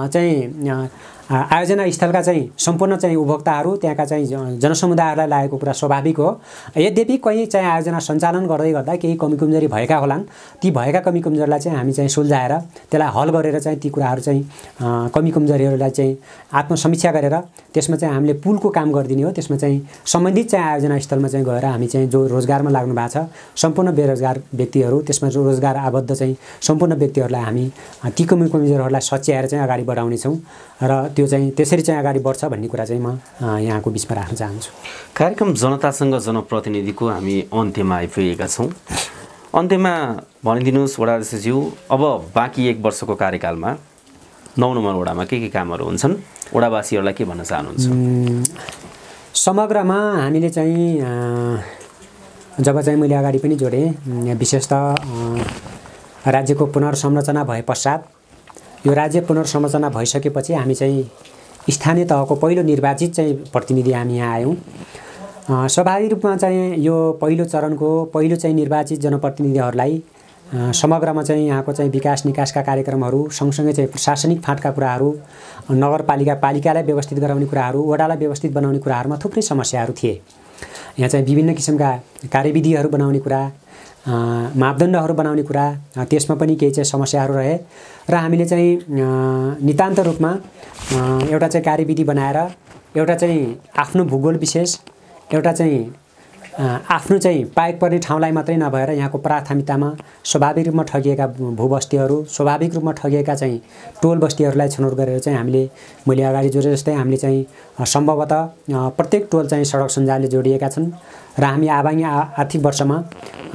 चाहिँ आयोजना स्थलका चाहिँ सम्पूर्ण चाहिँ उपभोक्ताहरू, त्यहाँका चाहिँ जनसमुदायहरूलाई लागेको कुरा स्वाभाविक हो। यद्यपि कहीँ चाहिँ आयोजना सञ्चालन गर्दै गर्दा केही कमी कमजोरी भएका होलान्। ती भएका कमी कमजोरीलाई चाहिँ हामी चाहिँ सुल्झाएर त्यसलाई हल गरेर चाहिँ ती कुराहरू चाहिँ कमी कमजोरीहरूलाई चाहिँ आत्मसमीक्षा गरेर त्यसमा चाहिँ हामीले पुलको काम गरिदिने हो। त्यसमा चाहिँ सम्बन्धित चाहिँ आयोजना स्थलमा चाहिँ गएर हामी चाहिँ जो रोजगारमा लाग्नु भएको छ सम्पूर्ण बेरोजगार व्यक्तिहरू, त्यसमा जो रोजगार आबद्ध चाहिँ सम्पूर्ण व्यक्तिहरूलाई हामी ती कमी कमजोरीहरूलाई सच्याएर चाहिँ अगाडि बढाउनेछौँ र त्यो चाहिँ त्यसरी चाहिँ अगाडि बढ्छ भन्ने कुरा चाहिँ म यहाँको बिचमा राख्न चाहन्छु। कार्यक्रम जनतासँग जनप्रतिनिधिको हामी अन्त्यमा आइपुगेका छौँ। अन्त्यमा भनिदिनुहोस् वडाध्यक्षज्यू, अब बाँकी 1 वर्षको कार्यकालमा 9 नम्बर वडामा के कामहरू हुन्छन्, वडावासीहरूलाई के भन्न चाहनुहुन्छ? समग्रमा हामीले चाहिँ जब चाहिँ मैले अगाडि पनि जोडेँ, विशेषतः राज्यको पुनर्संरचना भए पश्चात यो राज्य पुनर्संरचना भइसकेपछि हामी चाहिँ स्थानीय तहको पहिलो निर्वाचित चाहिँ प्रतिनिधि हामी यहाँ आयौँ। स्वाभाविक रूपमा चाहिँ यो पहिलो चरणको पहिलो चाहिँ निर्वाचित जनप्रतिनिधिहरूलाई समग्रमा चाहिँ यहाँको चाहिँ विकास निकासका कार्यक्रमहरू सँगसँगै चाहिँ प्रशासनिक फाँटका कुराहरू, पालिकालाई व्यवस्थित गराउने कुराहरू, वडालाई व्यवस्थित बनाउने कुराहरूमा थुप्रै समस्याहरू थिए। यहाँ चाहिँ विभिन्न किसिमका कार्यविधिहरू बनाउने कुरा, मापदण्डहरू बनाउने कुरा, त्यसमा पनि केही चाहिँ समस्याहरू रहे र हामीले चाहिँ नितान्त रूपमा एउटा चाहिँ कार्यविधि बनाएर एउटा चाहिँ आफ्नो भूगोल विशेष, एउटा चाहिँ आफ्नो चाहिँ पाएक पर्ने ठाउँलाई मात्रै नभएर यहाँको प्राथमिकतामा स्वाभाविक रूपमा ठगिएका भूबस्तीहरू, स्वाभाविक रूपमा ठगिएका चाहिँ टोल बस्तीहरूलाई छनौट गरेर चाहिँ हामीले मैले अगाडि जोडे जस्तै हामीले चाहिँ सम्भवतः प्रत्येक टोल चाहिँ सडक सञ्जालले जोडिएका छन् र हामी आगामी आर्थिक वर्षमा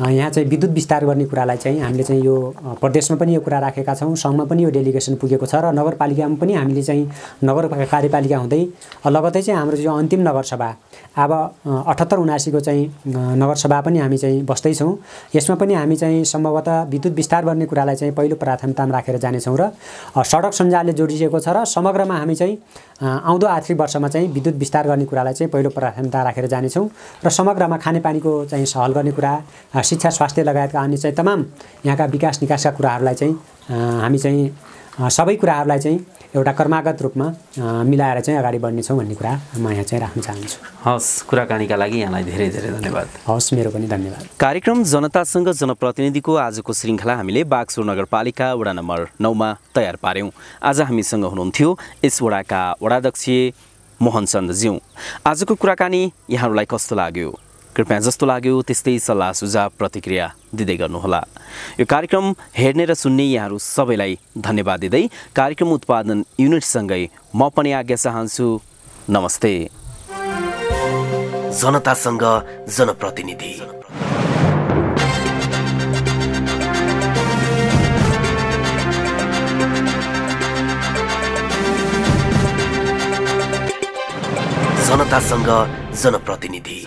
यहाँ चाहिँ विद्युत विस्तार गर्ने कुरालाई चाहिँ हामीले चाहिँ यो प्रदेशमा पनि यो कुरा राखेका छौँ, सङ्घमा पनि यो डेलिगेसन पुगेको छ र नगरपालिकामा पनि हामीले चाहिँ नगर कार्यपालिका हुँदै लगतै चाहिँ हाम्रो जो अन्तिम नगरसभा अब 78-79 को चाहिँ नगरसभा पनि हामी चाहिँ बस्दैछौँ। यसमा पनि हामी चाहिँ सम्भवतः विद्युत विस्तार गर्ने कुरालाई चाहिँ पहिलो प्राथमिकतामा राखेर जानेछौँ र सडक सञ्जालले जोडिएको छ र समग्रमा हामी चाहिँ आउँदो आर्थिक वर्षमा चाहिँ विद्युत विस्तार गर्ने कुरालाई चाहिँ पहिलो प्राथमिकता राखेर जानेछौँ र समग्रमा खानेपानीको चाहिँ सहल गर्ने कुरा, शिक्षा स्वास्थ्य लगायतका अन्य चाहिँ तमाम यहाँका विकास निकासका कुराहरूलाई चाहिँ हामी चाहिँ सबै कुराहरूलाई चाहिँ एउटा कर्मागत रूपमा मिलाएर चाहिँ अगाडि बढ्नेछौँ भन्ने कुरा म यहाँ चाहिँ राख्न चाहन्छु। हस्, कुराकानीका लागि यहाँलाई धेरै धेरै धन्यवाद। हस्, मेरो पनि धन्यवाद। कार्यक्रम जनतासँग जनप्रतिनिधिको आजको श्रृङ्खला हामीले बागसुर नगरपालिका वडा नम्बर 9 मा तयार पार्यौँ। आज हामीसँग हुनुहुन्थ्यो यस वडाका वडाध्यक्ष मोहन चन्द्रज्यू। आजको कुराकानी यहाँहरूलाई कस्तो लाग्यो? कृपया जस्तो लाग्यो त्यस्तै सल्लाह सुझाव प्रतिक्रिया दिँदै गर्नुहोला। यो कार्यक्रम हेर्ने र सुन्ने यहाँहरू सबैलाई धन्यवाद दिँदै कार्यक्रम उत्पादन युनिटसँगै म पनि आज्ञा चाहन्छु। नमस्ते। जनतासँग जनप्रतिनिधि। जनतासँग जनप्रतिनिधि।